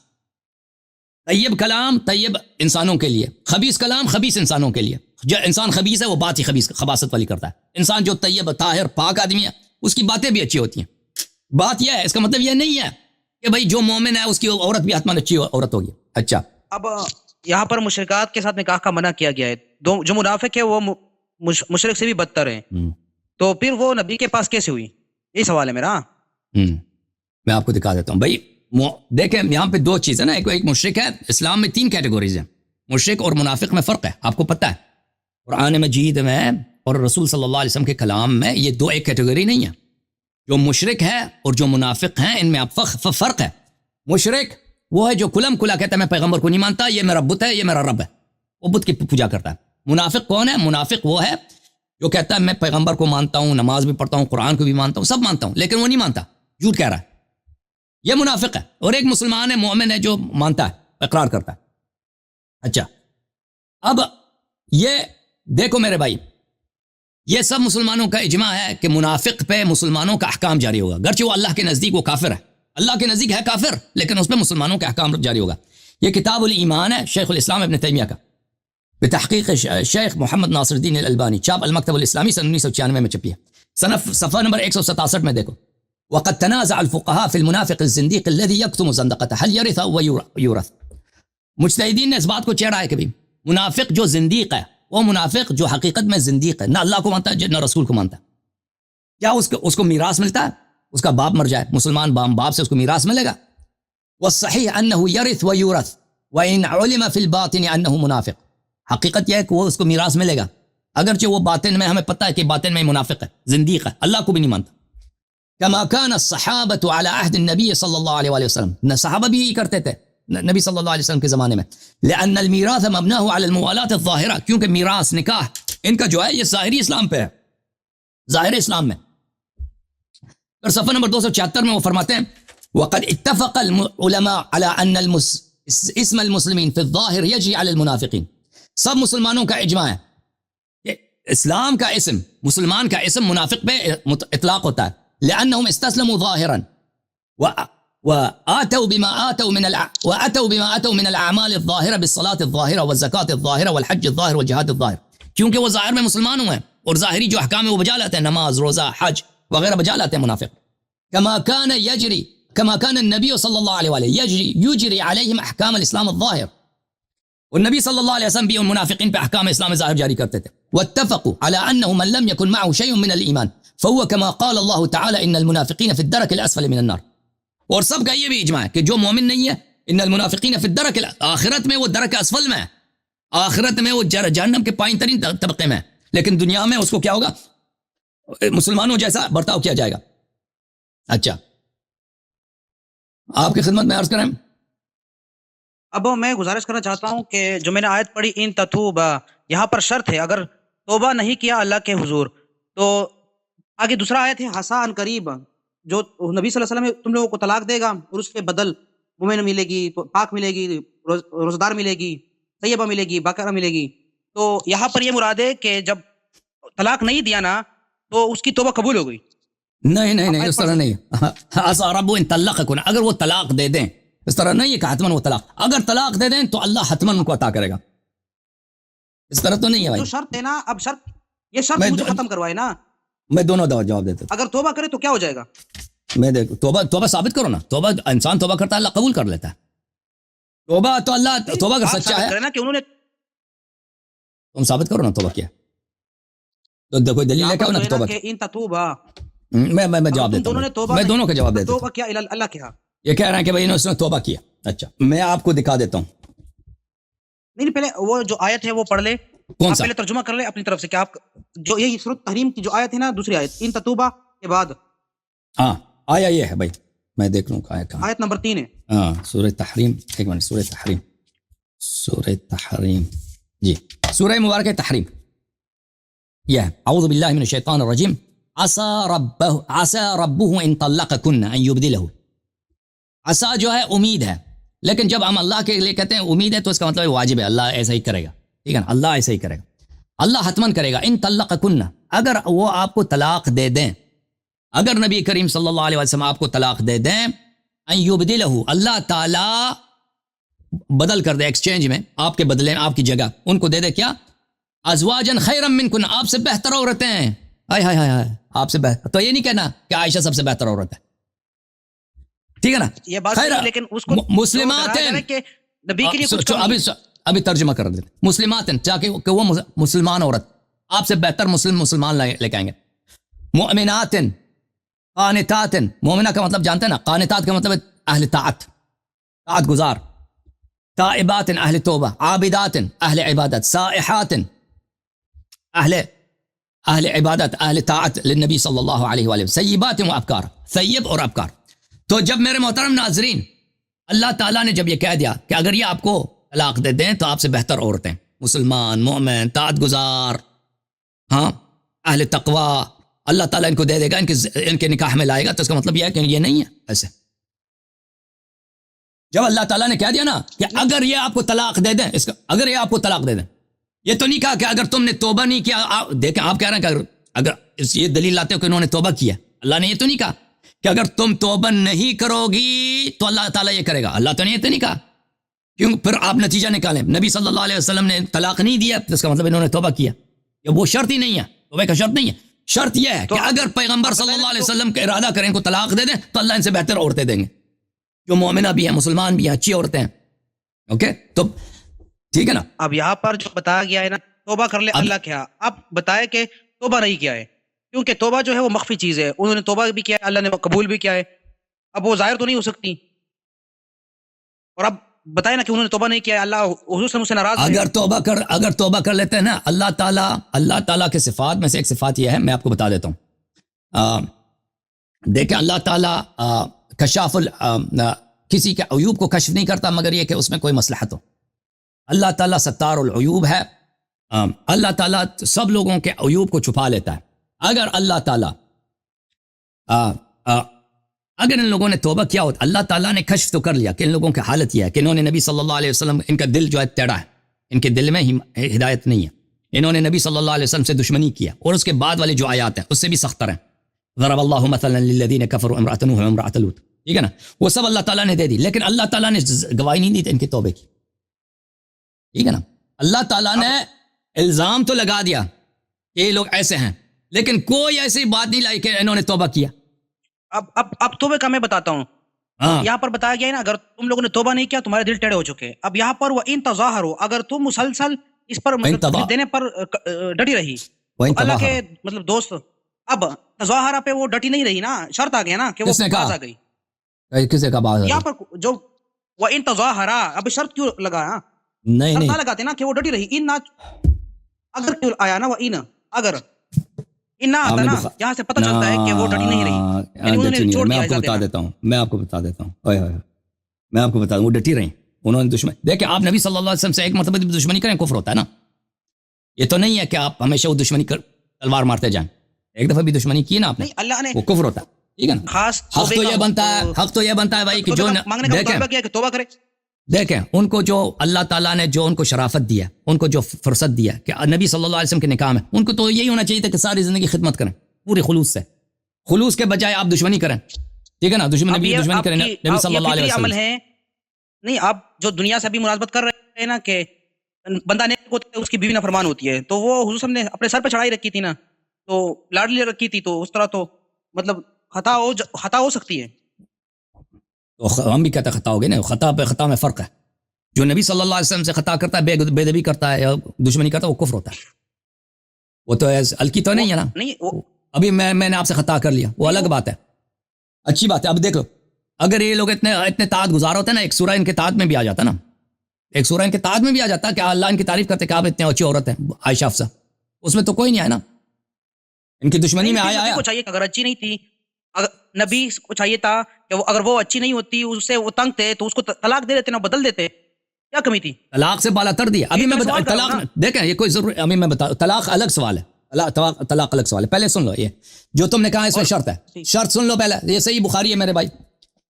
طیب کلام طیب انسانوں کے لیے, خبیث کلام خبیث انسانوں کے لیے. جو انسان خبیث ہے وہ بات ہی خباثت والی کرتا ہے. انسان جو طیب طاہر پاک آدمی ہے اس کی باتیں بھی اچھی ہوتی ہیں. بات یہ ہے, اس کا مطلب یہ نہیں ہے کہ بھائی جو مومن ہے اس کی عورت بھی حتماً اچھی عورت ہوگی. اچھا, اب یہاں پر مشرکات کے ساتھ نکاح کا منع کیا گیا ہے. جو منافق ہے وہ مشرک سے بھی بدتر ہیں, تو پھر وہ نبی کے پاس کیسے ہوئی, یہی سوال ہے میرا. میں آپ کو دکھا دیتا ہوں بھائی. دیکھیں یہاں پہ دو چیزیں نا, ایک مشرک ہے. اسلام میں 3 کیٹیگوریز ہیں, مشرک اور منافق میں فرق ہے, آپ کو پتہ ہے. قرآن مجید میں اور رسول صلی اللہ علیہ وسلم کے کلام میں یہ دو ایک کیٹیگری نہیں ہے. جو مشرک ہے اور جو منافق ہیں ان میں اب فرق ہے. مشرک وہ ہے جو کلم کلا کہتا ہے میں پیغمبر کو نہیں مانتا, یہ میرا بت ہے, یہ میرا رب ہے, وہ بت کی پوجا کرتا ہے. منافق کون ہے؟ منافق وہ ہے جو کہتا ہے میں پیغمبر کو مانتا ہوں, نماز بھی پڑھتا ہوں, قرآن کو بھی مانتا ہوں, سب مانتا ہوں, لیکن وہ نہیں مانتا, جھوٹ کہہ رہا ہے, یہ منافق ہے. اور ایک مسلمان ہے, مومن ہے, جو مانتا ہے, اقرار کرتا ہے. اچھا, اب یہ دیکھو میرے بھائی, یہ سب مسلمانوں کا اجماع ہے کہ منافق پہ مسلمانوں کا احکام جاری ہوگا, گرچہ وہ اللہ کے نزدیک وہ کافر ہے, اللہ کے نزدیک ہے کافر, لیکن اس پہ مسلمانوں کا احکام جاری ہوگا. یہ کتاب الایمان ہے شیخ الاسلام ابن تیمیہ کا, بتحقیق شیخ محمد ناصر الدین الالبانی, چاپ المکتب الاسلامی سن 1996 میں چھپی ہے. صفحہ نمبر 167 میں دیکھو. وقد تنازع الفقهاء في المنافق الزنديق الذي يكتم زندقته هل يرث او يورث. مجتہدین نے اس بات کو چیڑا ہے کہ بھی منافق جو زندیق ہے, وہ منافق جو حقیقت میں زندیق ہے, نہ اللہ کو مانتا ہے نہ رسول کو مانتا ہے, کیا اس کو میراث ملتا ہے؟ اس کا باپ مر جائے, مسلمان باپ سے اس کو میراث ملے گا. والصحیح انه يرث ويورث وان علم في الباطن انه منافق. حقیقت یہ ہے کہ وہ اس کو میراث ملے گا, اگرچہ وہ باطن میں ہمیں پتہ ہے کہ باطن میں منافق ہے, زندیق ہے, اللہ کو بھی نہیں مانتا. كما كان الصحابة على عهد النبي صلى الله عليه وآله وسلم, صحابہ بھی یہی کرتے تھے نبی صلی اللہ علیہ وسلم کے زمانے میں. لأن الميراث مبناه على الموالات الظاهرة, کیونکہ میراث نکاح ان کا جو ہے یہ ظاہری اسلام پہ ہے, ظاہر اسلام میں. اور صفحہ نمبر 276 میں وہ فرماتے ہیں وقد اتفق العلماء على ان اسم المسلمين في الظاهر يجري على المنافقين. سب مسلمانوں کا اجماع ہے کہ اسلام کا اسم, مسلمان کا اسم منافق پہ اطلاق ہوتا ہے. لأنهم استسلموا ظاهرا وآتوا بما آتوا من الأعمال الظاهرة بالصلاة الظاهرة والزكاة الظاهرة والحج الظاهر والجهاد الظاهر, کیونکہ وہ ظاہر میں مسلمان ہوئے ہیں اور ظاہری جو احکام ہے وہ بجا لاتے ہیں, نماز روزہ حج وغیرہ بجا لاتے ہیں منافق. كما كان النبي صلى الله عليه وآله يجري عليهم أحكام الإسلام الظاهر, والنبي صلى الله عليه وسلم بھی ان منافقین پہ احکام اسلام ظاہر جاری کرتے تھے. واتفقوا على أنه من لم يكن معه شيء من الإيمان فهو كما قال الله تعالى ان المنافقين في الدرك الاسفل من النار. اور سب کا یہ بھی اجماع ہے کہ جو مومن نہیں ہے ان المنافقین فی الدرک, آخرت میں وہ درک اسفل میں ہے, آخرت میں وہ جہنم کے پائیں ترین طبقے میں ہے, لیکن دنیا میں اس کو کیا ہوگا, مسلمانوں جیسا برتاؤ کیا جائے گا. اچھا, آپ کی خدمت میں عرض کریں, اب میں گزارش کرنا چاہتا ہوں کہ جو میں نے آیت پڑھی ان تتوبا، یہاں پر شرط ہے، اگر توبہ نہیں کیا اللہ کے حضور تو آگے دوسرا آیت ہے حسا ان قریب، جو نبی صلی اللہ علیہ وسلم تم لوگوں کو طلاق دے گا اور اس کے بدل مومن ملے گی، پاک ملے گی، روزدار ملے گی، طیبہ ملے گی، باقرہ ملے گی. تو یہاں پر یہ مراد ہے کہ جب طلاق نہیں دیا نا تو اس کی توبہ قبول ہو گئی. نہیں اس طرح نہیں. عسى رب ان طلقكن، اگر وہ طلاق دے دیں، اس طرح نہیں ہے کہ حتمن وہ طلاق، اگر طلاق دے دیں تو اللہ حتمن ان کو عطا کرے گا، اس طرح تو نہیں ہے بھائی. جو شرط ہے نا، اب شرط یہ شرط مجھے ختم کروائے نا. میں دونوں جواب دیتا ہوں. اگر توبہ کرے تو کیا ہو جائے گا؟ میں دیکھ توبہ ثابت کرو نا. توبہ انسان توبہ کرتا ہے اللہ قبول کر لیتا ہے. توبہ تو اللہ توبہ کا سچا ہے نا کہ انہوں نے، تم ثابت کرو نا توبہ کیا. تو دیکھو دلیل ہے کہ توبہ کہ ان تتوبہ، میں جواب دیتا ہوں. میں دونوں کا جواب دیتا ہوں. توبہ کیا اللہ کیا؟ یہ کہہ رہے ہیں کہ بھائی اس نے توبہ کیا. اچھا میں آپ کو دکھا دیتا ہوں. نہیں پہلے وہ جو آیت ہے وہ پڑھ لے. کون سا؟ پہلے ترجمہ کر لے اپنی طرف سے کہ آپ جو یہ سورۃ تحریم کی جو آیت ہے نا، دوسری آیت ان تتوبہ کے بعد. ہاں آیا یہ ہے بھائی، میں دیکھ لوں آیا کہاں. آیت نمبر 3 ہے. ہاں سورہ تحریم. ایک منٹ. سورہ تحریم جی، سورہ مبارکہ تحریم. یہ اعوذ باللہ من الشیطان الرجیم. عسى ربه ان طلقكن ان يبدله. عسى جو ہے امید ہے، لیکن جب ہم اللہ کے لیے کہتے ہیں امید ہے تو اس کا مطلب واجب ہے، اللہ ایسا ہی کرے گا. ٹھیک ہے نا، اللہ ایسا ہی کرے گا، اللہ حتمن کرے گا. ان طلقكن، اگر وہ آپ کو طلاق دے دیں، اگر نبی کریم صلی اللہ علیہ وسلم آپ کو طلاق دے دیں، ان يبدله، اللہ تعالی بدل کر دے، ایکسچینج میں آپ کے بدلے آپ کی جگہ ان کو دے دے کیا؟ ازواجا خیرا منکن، آپ سے بہتر عورتیں ہیں. ہائے آپ سے بہتر. تو یہ نہیں کہنا کہ عائشہ سب سے بہتر عورت ہے، ٹھیک ہے نا. یہ بات ہے، لیکن اس کو مسلمات ہیں کہ نبی کے لیے کچھ ابھی ترجمہ کر دیتے. مسلمات ہیں، چاہے کہ وہ مسلمان عورت آپ سے بہتر مسلمان لے کے آئیں گے. مؤمنات، قانتات، مومنہ کا مطلب جانتے ہیں نا، قانتات کا مطلب ہے اہل طاعت گزار. تائبات، اہل توبہ. عابدات، اہل عبادت. سائحات، اہل عبادت، اہل طاعت للنبی صلی اللہ علیہ وآلہ. سیبات و ابکار، سیب اور ابکار. تو جب میرے محترم ناظرین اللہ تعالیٰ نے جب یہ کہہ دیا کہ اگر یہ آپ کو طلاق دے دیں تو آپ سے بہتر عورتیں، مسلمان، مومن، طاعت گزار، ہاں اہل تقوی، اللہ تعالیٰ ان کو دے دے گا، ان کے نکاح میں لائے گا. تو اس کا مطلب یہ ہے کہ یہ نہیں ہے ایسے. جب اللہ تعالیٰ نے کہہ دیا نا کہ اگر یہ آپ کو طلاق دے دیں، اگر یہ آپ کو طلاق دے دیں، یہ تو نہیں کہا کہ اگر تم نے توبہ نہیں کیا. دیکھیں آپ کہہ رہے ہیں کہ اگر یہ دلیل لاتے ہو کہ انہوں نے توبہ کیا، اللہ نے یہ تو نہیں کہا کہ اگر تم توبہ نہیں کرو گی تو اللہ تعالیٰ یہ کرے گا. اللہ تو نے یہ تو نہیں کہا. کیوں؟ پھر آپ نتیجہ نکالیں. نبی صلی اللہ علیہ وسلم نے طلاق نہیں دیا تو اس کا مطلب انہوں نے توبہ کیا. یہ وہ شرط ہی نہیں ہے، توبہ کا شرط نہیں ہے. شرط یہ ہے کہ اگر پیغمبر صلی اللہ علیہ وسلم کا ارادہ کریں کو طلاق دے دیں تو اللہ ان سے بہتر عورتیں دیں گے، جو مومنہ بھی ہیں، مسلمان بھی ہیں، اچھی عورتیں ہیں. اوکے، تو ٹھیک ہے نا. اب یہاں پر جو بتایا گیا ہے نا توبہ کر لے اللہ کیا، اب بتائے کہ توبہ نہیں کیا ہے، کیونکہ توبہ جو ہے وہ مخفی چیز ہے. انہوں نے توبہ بھی کیا ہے، اللہ نے قبول بھی کیا ہے. اب وہ ظاہر تو نہیں ہو سکتی. اور اب بتائے نا کہ انہوں نے توبہ نہیں کیا ہے، اللہ حضور سے مجھ سے ناراض ہے. اگر توبہ کر لیتے ہیں نا، اللہ تعالیٰ کے صفات میں سے ایک صفات یہ ہے، میں آپ کو بتا دیتا ہوں. دیکھیں اللہ تعالیٰ کشاف کسی کے عیوب کو کشف نہیں کرتا مگر یہ کہ اس میں کوئی مصلحت ہو. اللہ تعالیٰ ستار العیوب ہے. اللہ تعالیٰ سب لوگوں کے عیوب کو چھپا لیتا ہے. اگر اللہ تعالیٰ اگر ان لوگوں نے توبہ کیا ہوتا، اللہ تعالیٰ نے کشف تو کر لیا کہ ان لوگوں کی حالت یہ ہے کہ انہوں نے نبی صلی اللہ علیہ وسلم، ان کا دل جو ہے ٹیڑھا ہے، ان کے دل میں ہدایت نہیں ہے، انہوں نے نبی صلی اللہ علیہ وسلم سے دشمنی کیا، اور اس کے بعد والی جو آیات ہیں اس سے بھی سختر ہیں. ضرب اللہ مثلا للذین کفروا امرأۃ نوح وامرأۃ لوط، ٹھیک ہے نا، وہ سب اللہ تعالیٰ نے دے دی، لیکن اللہ تعالیٰ نے گواہی نہیں دی تھی ان کی توبے کی. ٹھیک ہے نا. اللہ تعالیٰ نے الزام تو لگا دیا کہ یہ لوگ ایسے ہیں، لیکن کوئی ایسی بات نہیں لائی کہ انہوں نے توبہ کیا. اب توبہ کا میں بتاتا ہوں. یہاں پر بتایا گیا ہے نا اگر تم لوگوں نے توبہ نہیں کیا تمہارے دل ٹیڑے ہو چکے. اب یہاں پر وہ ان تظاہروا، اگر تم مسلسل اس پر دینے پر ڈٹی رہی، اللہ کے مطلب دوست، اب تظاہرہ پہ وہ ڈٹی نہیں رہی نا، شرط آ گیا نا کہ وہ باز آ گئی. کسے کا باز؟ یہاں پر جو وہ ان تظاہرہ، اب شرط کیوں لگا؟ نہیں لگاتے نا کہ وہ ڈٹی رہی. ان اگر کیوں آیا نا وہ ان، اگر نہ آتا نا یہاں سے پتہ چلتا ہے کہ وہ ڈٹی نہیں رہی. میں آپ کو بتا دیتا ہوں، میں آپ کو بتا دوں، وہ ڈٹی رہی. انہوں نے دشمن دیکھیں آپ نبی صلی اللہ علیہ وسلم سے ایک مرتبہ دشمنی کریں کفر ہوتا ہے نا. یہ تو نہیں ہے کہ آپ ہمیشہ وہ دشمنی تلوار مارتے جائیں. ایک دفعہ بھی دشمنی کی نا آپ نے, اللہ نے وہ کفر ہوتا ہے. ٹھیک ہے نا, خاص حق تو یہ بنتا ہے, حق تو یہ بنتا ہے بھائی کہ جو توبہ کرے. دیکھیں ان کو جو اللہ تعالیٰ نے جو ان کو شرافت دیا, ان کو جو فرصت دیا کہ نبی صلی اللہ علیہ وسلم کے نکاح میں, ان کو تو یہی ہونا چاہیے تھا کہ ساری زندگی خدمت کریں پوری خلوص سے. خلوص کے بجائے آپ دشمنی کریں. ٹھیک ہے نا, دشمنی کریں نبی صلی اللہ علیہ وسلم ہے. نہیں, آپ جو دنیا سے ابھی مناسبت کر رہے ہیں نا کہ بندہ نیک ہوتا ہے اس کی بیوی نافرمان ہوتی ہے, تو وہ حضور نے اپنے سر پہ چڑھائی رکھی تھی نا, تو لاڈلی رکھی تھی, تو اس طرح تو مطلب خطا ہو سکتی ہے. تو ہم بھی کہتے ہیں خطا ہو گئی نا. خطا پہ خطا میں فرق ہے. جو نبی صلی اللہ علیہ وسلم سے خطا کرتا ہے, بے ادبی کرتا ہے یا دشمنی کرتا ہے, وہ کفر ہوتا ہے. وہ تو الکی تو نہیں ہے نا. نہیں, ابھی میں نے آپ سے خطا کر لیا, وہ الگ بات ہے, اچھی بات ہے. اب دیکھ لو, اگر یہ لوگ اتنے طاعت گزار ہوتے ہیں نا, ایک سورہ ان کے طاعت میں بھی آ جاتا نا, ایک سورہ ان کے طاعت میں بھی آ جاتا کہ اللہ ان کی تعریف کرتے کہ آپ اتنے اچھی عورت ہیں عائشہ افسا, اس میں تو کوئی نہیں آیا نا. ان کی دشمنی میں آیا. چاہیے اگر اچھی نہیں تھی, نبی کو چاہیے تھا کہ اگر وہ اچھی نہیں ہوتی, اس سے وہ تنگ تھے, تو اس کو طلاق دے دیتے نا, بدل دیتے. کیا کمی تھی؟ طلاق سے بالا تر دیا. ابھی میں بتا طلاق دیکھیں, یہ کوئی ضرور, ابھی میں بتا, طلاق الگ سوال ہے, طلاق الگ سوال ہے. پہلے سن لو, یہ جو تم نے کہا اس میں شرط ہے, شرط سن لو پہلے. یہ صحیح بخاری ہے میرے بھائی,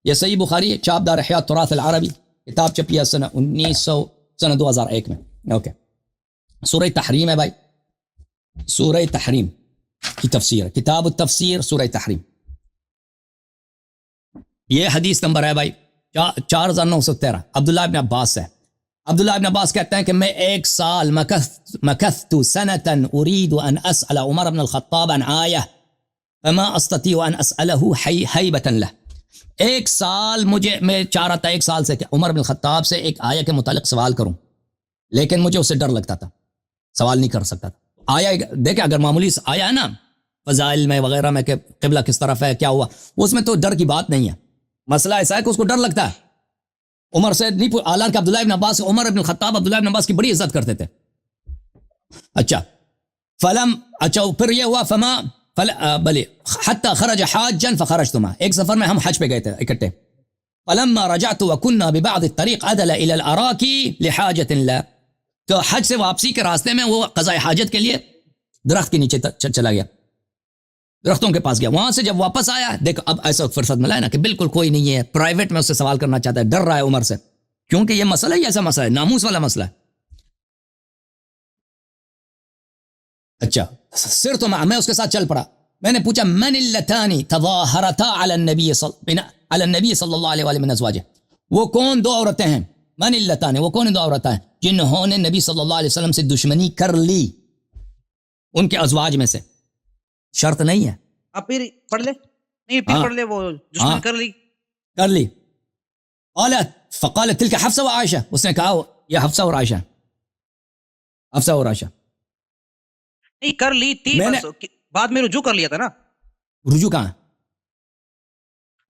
یہ صحیح بخاری ہے, چاپ دار احیاء التراث العربی, کتاب چھپی ہے سنہ 2001 میں. اوکے, سورہ تحریم ہے بھائی, سورہ تحریم کی تفسیر, کتاب التفسیر سورہ تحریم. یہ حدیث نمبر ہے بھائی 4913, عبداللہ ابن عباس ہے. عبداللہ ابن عباس کہتے ہیں کہ میں 1 سال مکثت سنة اريد ان اسأل عمر بن الخطاب عن آیہ فما استطيع ان اسأله حیبة له. 1 سال میں چاہ رہا تھا 1 سال سے کہ عمر بن الخطاب سے ایک آیہ کے متعلق سوال کروں, لیکن مجھے اس سے ڈر لگتا تھا, سوال نہیں کر سکتا تھا. آیا دیکھیں, اگر معمولی آیا ہے نا فضائل میں وغیرہ میں کہ قبلہ کس طرف ہے کیا ہوا, اس میں تو ڈر کی بات نہیں ہے. مسئلہ ایسا ہے کہ اس کو ڈر لگتا ہے. عمر سے نہیں, حالانکہ عبداللہ ابن عباس, عمر ابن الخطاب عبداللہ ابن عباس کی بڑی عزت کرتے تھے. اچھا پھر یہ ہوا بلے حتی خرج حاجا فخرجتما, ایک سفر میں ہم حج پہ گئے تھے اکٹھے. فلما رجعت وكنا ببعض الطريق عدل الى الاراکی لحاجت لا, تو حج سے واپسی کے راستے میں وہ قضاء حاجت کے لیے درخت کے نیچے چلا گیا, درختوں کے پاس گیا. وہاں سے جب واپس آیا, دیکھو اب ایسا فرصت ملا ہے نا کہ بالکل کوئی نہیں ہے, پرائیویٹ میں اس سے سوال کرنا چاہتا ہے, ڈر رہا ہے عمر سے, کیونکہ یہ مسئلہ ہی ایسا مسئلہ ہے, ناموس والا مسئلہ ہے. اچھا سر تو میں اس کے ساتھ چل پڑا. میں نے پوچھا من اللتان تظاہرتا علی النبی صلی اللہ علیہ وآلہ من ازواجہ, وہ کون 2 عورتیں ہیں, من اللتان, وہ کون 2 عورتیں ہیں جنہوں نے نبی صلی اللہ علیہ وسلم سے دشمنی کر لی, ان کے ازواج میں سے. شرط نہیں ہے, آپ پھر پڑھ لے, نہیں پھر پڑھ لے, وہ دشمنی کر لی. فقالت تلک حفصہ و عائشہ, اس نے کہا یہ حفصہ اور عائشہ, حفصہ اور عائشہ. نہیں کر لی تھی, بعد میں رجوع کر لیا تھا نا. رجوع کہاں,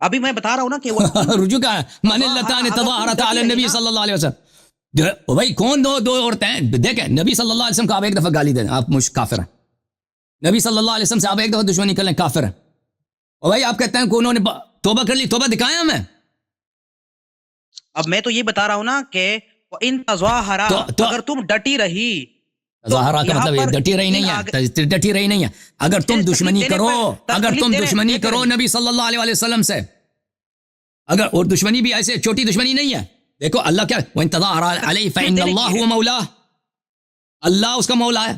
ابھی میں بتا رہا ہوں نا کہ رجوع کہاں, من اللتان تظاہرتا علی النبی صلی اللہ علیہ وسلم. بھائی کون 2 عورتیں ہیں, دیکھیں نبی صلی اللہ علیہ وسلم کو آپ ایک دفعہ گالی دیں, آپ کافر ہیں. نبی صلی اللہ علیہ وسلم سے آپ ایک دفعہ دشمنی کر لیں, کافر ہیں. اور بھائی آپ کہتے ہیں کہ انہوں نے توبہ کر لی, توبہ دکھایا ہمیں. اب میں تو یہ بتا رہا ہوں نا کہ ان تظاہرا, اگر تم ڈٹی رہی, تظاہرہ کا مطلب یہ ڈٹی رہی نہیں ہے, ڈٹی رہی نہیں ہے. اگر تم دشمنی کرو, اگر تم دشمنی کرو نبی صلی اللہ علیہ وسلم سے, اگر, اور دشمنی بھی ایسے چھوٹی دشمنی نہیں ہے. دیکھو اللہ کیا, وَإِن تَظَاهَرَ عَلَيْهِ فَإِنَّ اللَّهُ هُوَ مَوْلَاهُ, اللہ اس کا مولا ہے.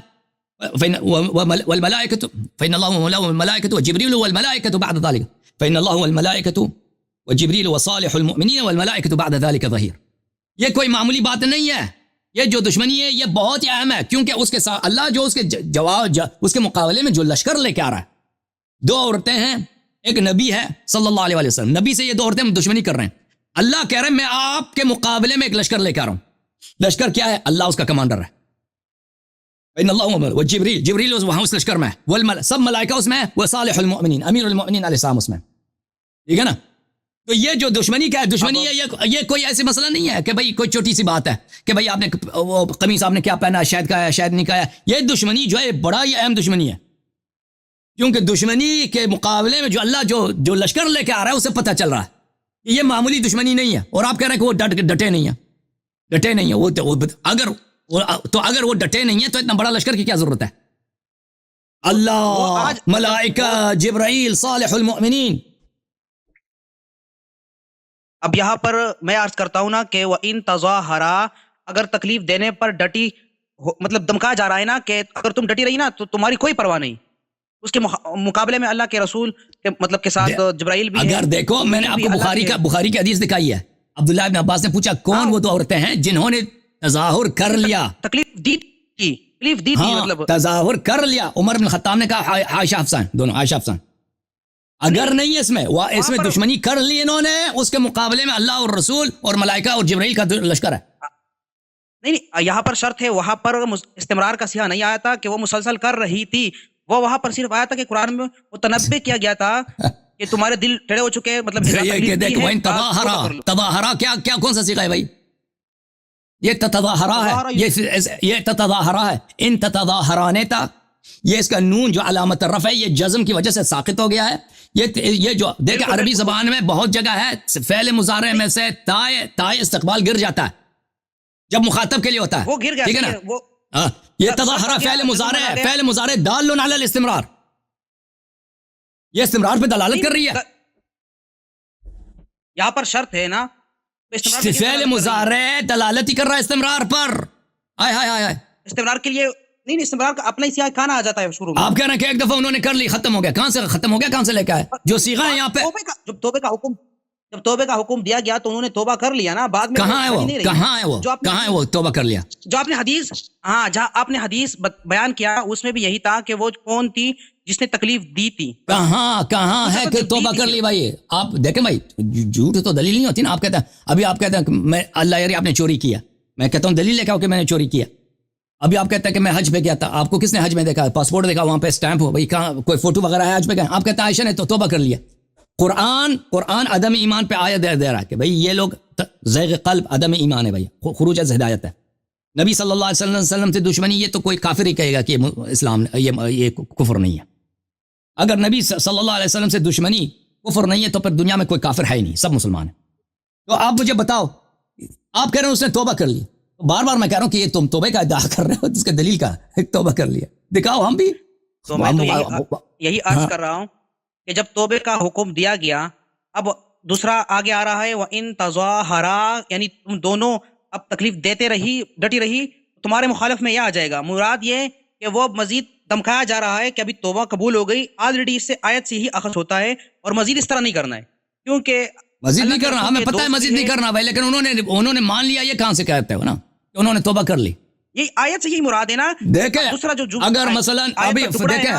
والملائکۃ فإن الله هو مولاه والملائکۃ وجبريل والملائکۃ بعد ذلك فإن الله والملائکۃ وجبريل وصالح المؤمنین والملائکۃ بعد ذلك ظہیر. یہ کوئی معمولی بات نہیں ہے, یہ جو دشمنی ہے یہ بہت ہی اہم ہے, کیونکہ اس کے ساتھ اللہ جو اس کے جواب اس کے مقابلے میں جو لشکر لے کے آ رہا ہے, 2 عورتیں ہیں, ایک نبی ہے صلی اللہ علیہ وسلم, نبی سے یہ 2 عورتیں دشمنی کر رہے ہیں. اللہ کہہ رہے ہیں میں آپ کے مقابلے میں ایک لشکر لے کے آ رہا ہوں. لشکر کیا ہے, اللہ اس کا کمانڈر ہے. ان اللہ وجبریل, جبریل وہاں اس لشکر میں ہے, سب ملائکہ اس میں ہے, وہ صالح المؤمنین, امیر المؤمنین علیہ السلام اس میں. ٹھیک ہے نا. تو یہ جو دشمنی کا ہے, دشمنی ہے یہ کوئی ایسی مسئلہ نہیں ہے کہ بھائی کوئی چھوٹی سی بات ہے کہ بھائی آپ نے وہ قمیص آپ نے کیا پہنا ہے, شاید کا ہے شاید نہیں کا ہے. یہ دشمنی جو ہے بڑا ہی اہم دشمنی ہے, کیونکہ دشمنی کے مقابلے میں جو اللہ جو لشکر لے کے آ رہا ہے اسے پتہ چل رہا ہے یہ معمولی دشمنی نہیں ہے, اور آپ کہہ رہے ہیں کہ وہ ڈٹے نہیں ہیں. ڈٹے نہیں ہیں اگر وہ ڈٹے نہیں ہیں تو اتنا بڑا لشکر کی کیا ضرورت ہے؟ اللہ، ملائکہ، جبرائیل، صالح المؤمنین. اب یہاں پر میں عرض کرتا ہوں نا کہ وَإِن تَظَاهَرَا، اگر تکلیف دینے پر ڈٹی مطلب دمکا جا رہا ہے نا کہ اگر تم ڈٹی رہی نا تو تمہاری کوئی پرواہ نہیں، اس کے مقابلے میں اللہ کے رسول کے مطلب کے ساتھ جبرائیل بھی اگر دیکھو میں نے آپ کو بخاری کی حدیث دکھائی ہے. عبداللہ ابن عباس نے پوچھا کون وہ دو عورتیں ہیں جنہوں نے تظاہر کر لیا، تکلیف دی تھی مطلب تظاہر کر لیا. عمر بن خطاب نے کہا عائشہ حفصہ، دونوں عائشہ حفصہ. اگر نہیں ہے اس میں دشمنی کر لی انہوں نے، اس کے مقابلے میں اللہ اور رسول اور ملائکہ اور جبرائیل کا لشکر ہے. نہیں یہاں پر شرط ہے، وہاں پر استمرار کا صیغہ نہیں آیا تھا کہ وہ مسلسل کر رہی تھی، وہ وہاں پر صرف آیا تھا کہ قرآن میں وہ تنبیہ کیا گیا تھا کہ تمہارے دل ٹیڑے ہو چکے، مطلب تظاہرہ کیا کون سا صیغہ ہے بھائی؟ یہ تظاہرہ ہے، یہ تظاہرہ ہے. ان تظاہرانے تا، یہ اس کا نون جو علامت رفع ہے یہ جزم کی وجہ سے ساقط ہو گیا ہے. یہ جو دیکھیں عربی زبان میں بہت جگہ ہے فعل مضارع میں سے تائے استقبال گر جاتا ہے جب مخاطب کے لیے ہوتا ہے، وہ گر گیا، ٹھیک ہے نا. یہ تظاہرہ فعل مضارع ہے، فعل مضارع دال علی الاستمرار، یہ استمرار پہ دلالت کر رہی ہے. یہاں پر شرط ہے نا، فعل مضارع دلالت ہی کر رہا ہے استمرار پر. استمرار کے لیے نہیں، استمرار کا اپنا ہی سیاق کھانا آ جاتا ہے شروع میں. آپ کہہ رہے ہیں کہ ایک دفعہ انہوں نے کر لی ختم ہو گیا، کہاں سے ختم ہو گیا، کہاں سے لے کے آئے جو صیغہ ہے یہاں پہ؟ جب توبے کا حکم دیا گیا تو انہوں نے توبہ کر لیا نا، بعد میں کہاں ہے وہ توبہ کر لیا؟ جو آپ نے حدیث جہاں آپ نے حدیث بیان کیا اس میں بھی یہی تھا کہ وہ کون تھی جس نے تکلیف دی تھی. کہاں ہے کہ توبہ کر لی بھائی؟ آپ دیکھیں بھائی، جھوٹ تو دلیل نہیں ہوتی نا. آپ کہتے ہیں ابھی آپ کہتے ہیں کہ میں اللہ یاری آپ نے چوری کیا، میں کہتا ہوں دلیل لے کے آؤ کہ میں نے چوری کیا. ابھی آپ کہتے ہیں کہ میں حج پہ گیا تھا، آپ کو کس نے حج میں دیکھا؟ پاسپورٹ دیکھا، وہاں پہ اسٹیمپ ہو بھائی، کہاں کوئی فوٹو وغیرہ ہے حج پہ گئے؟ آپ کہتے ہیں عائشہ نے تو توبہ کر لیا. قرآن عدم ایمان پہ آیت دے رہا ہے کہ بھئی یہ لوگ زیغ قلب عدم ایمان ہے بھئی، خروج از ہدایت ہے. نبی صلی اللہ علیہ وسلم سے دشمنی، یہ تو کوئی کافر ہی کہے گا کہ اسلام یہ کفر نہیں ہے. اگر نبی صلی اللہ علیہ وسلم سے دشمنی کفر نہیں ہے تو پھر دنیا میں کوئی کافر ہے ہی نہیں، سب مسلمان ہیں. تو آپ مجھے بتاؤ، آپ کہہ رہے ہیں اس نے توبہ کر لی، بار بار میں کہہ رہا ہوں کہ یہ تم توبہ کا ادعا کر رہے ہو، جس کا دلیل کا توبہ کر لیا دکھاؤ. ہم بھی تو میں تو یہی عرض کر رہا ہوں کہ جب توبے کا حکم دیا گیا، اب دوسرا آگے آ رہا ہے وَإِن تَظَاهَرَا، یعنی تم دونوں اب تکلیف دیتے رہی، ڈٹی رہی، تمہارے مخالف میں یہ آ جائے گا. مراد یہ کہ وہ مزید دمکایا جا رہا ہے کہ ابھی توبہ قبول ہو گئی، آلریڈی اس سے آیت سے ہی اخذ ہوتا ہے اور مزید اس طرح نہیں کرنا ہے، کیونکہ مزید نہیں کرنا، ہمیں پتہ ہے مزید نہیں کرنا بھائی، لیکن انہوں نے مان لیا. یہ کہاں سے کہتے ہو نا کہ انہوں نے توبہ کر لی؟ یہ آیت سے یہی مراد ہے نا. دیکھیں دوسرا جو اگر مثلا ابھی دیکھیں،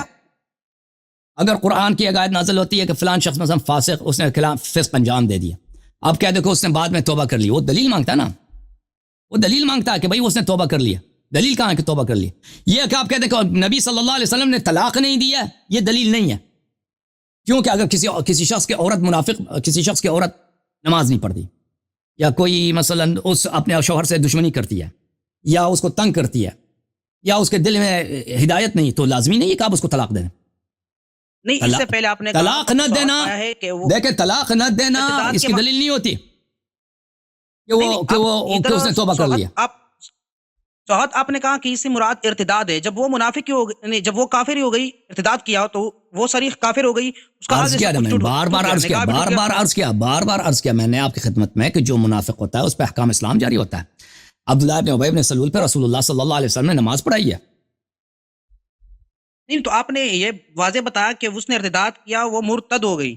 اگر قرآن کی ایک آیت نازل ہوتی ہے کہ فلان شخص مثلا فاسق، اس نے خلاف فسق انجام دے دیا، اب کہہ دیکھو اس نے بعد میں توبہ کر لی، وہ دلیل مانگتا ہے نا، وہ دلیل مانگتا ہے کہ بھائی اس نے توبہ کر لیا. دلیل کہاں ہے کہ توبہ کر لی؟ یہ کہ آپ کہہ دیکھو نبی صلی اللہ علیہ وسلم نے طلاق نہیں دیا، یہ دلیل نہیں ہے. کیونکہ اگر کسی شخص کی عورت منافق، کسی شخص کی عورت نماز نہیں پڑھتی، یا کوئی مثلا اس اپنے شوہر سے دشمنی کرتی ہے، یا اس کو تنگ کرتی ہے، یا اس کے دل میں ہدایت نہیں، تو لازمی نہیں ہے کہ آپ اس کو طلاق دیں. نہیں، اس سے پہلے آپ نے طلاق نہ دینا، دیکھیں طلاق نہ دینا اس کی دلیل نہیں ہوتی کہ اس نے توبہ کر لیا. چوہد آپ نے کہا کہ اس سے مراد ارتداد ہے. جب وہ منافق ہو گئی، جب وہ کافر ہی ہو گئی، ارتداد کیا تو وہ صریح کافر ہو گئی. اس کا بار بار عرض کیا میں نے آپ کی خدمت میں کہ جو منافق ہوتا ہے اس پہ احکام اسلام جاری ہوتا ہے. عبداللہ ابن ابی بن سلول پہ رسول اللہ صلی اللہ علیہ وسلم نے نماز پڑھائی ہے. نہیں تو آپ نے یہ واضح بتایا کہ اس نے ارتداد کیا، وہ مرتد ہو گئی،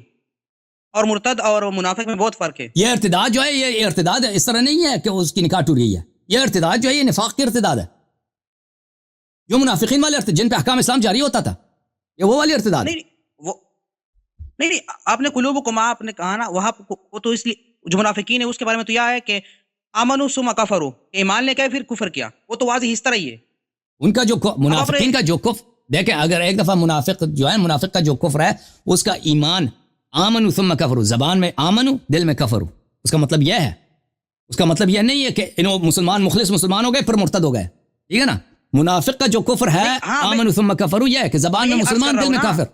اور مرتد اور منافق میں بہت فرق ہے. یہ ارتداد جو ہے، یہ ارتداد اس طرح نہیں ہے کہ اس کی نکاح ٹوٹ گئی ہے. یہ ارتداد جو ہے یہ نفاق کی ارتداد ہے، جو منافقین والے ارتداد جن پہ احکام اسلام جاری ہوتا تھا، یہ وہ والی ارتداد. نہیں آپ نے قلوبکم آپ نے کہا نا، وہاں وہ تو اس لیے جو منافقین ہے اس کے بارے میں تو یہ ہے کہ آمنوا ثم کفروا، ایمان لے کے پھر کفر کیا، وہ تو واضح اس طرح ہی ہے. ان کا جو منافقین کا جو کفر، دیکھیں اگر ایک دفعہ منافق جو ہے، منافق کا جو کفر ہے اس کا ایمان، آمنوا ثم کفروا، زبان میں آمنوا دل میں کفروا، اس کا مطلب یہ ہے، اس کا مطلب یہ نہیں ہے کہ انہوں مسلمان مخلص مسلمان ہو گئے پھر مرتد ہو گئے، ٹھیک ہے نا. منافق کا جو کفر ہے آمنوا ثم کفروا، یہ ہے کہ زبان میں مسلمان دل میں کافر.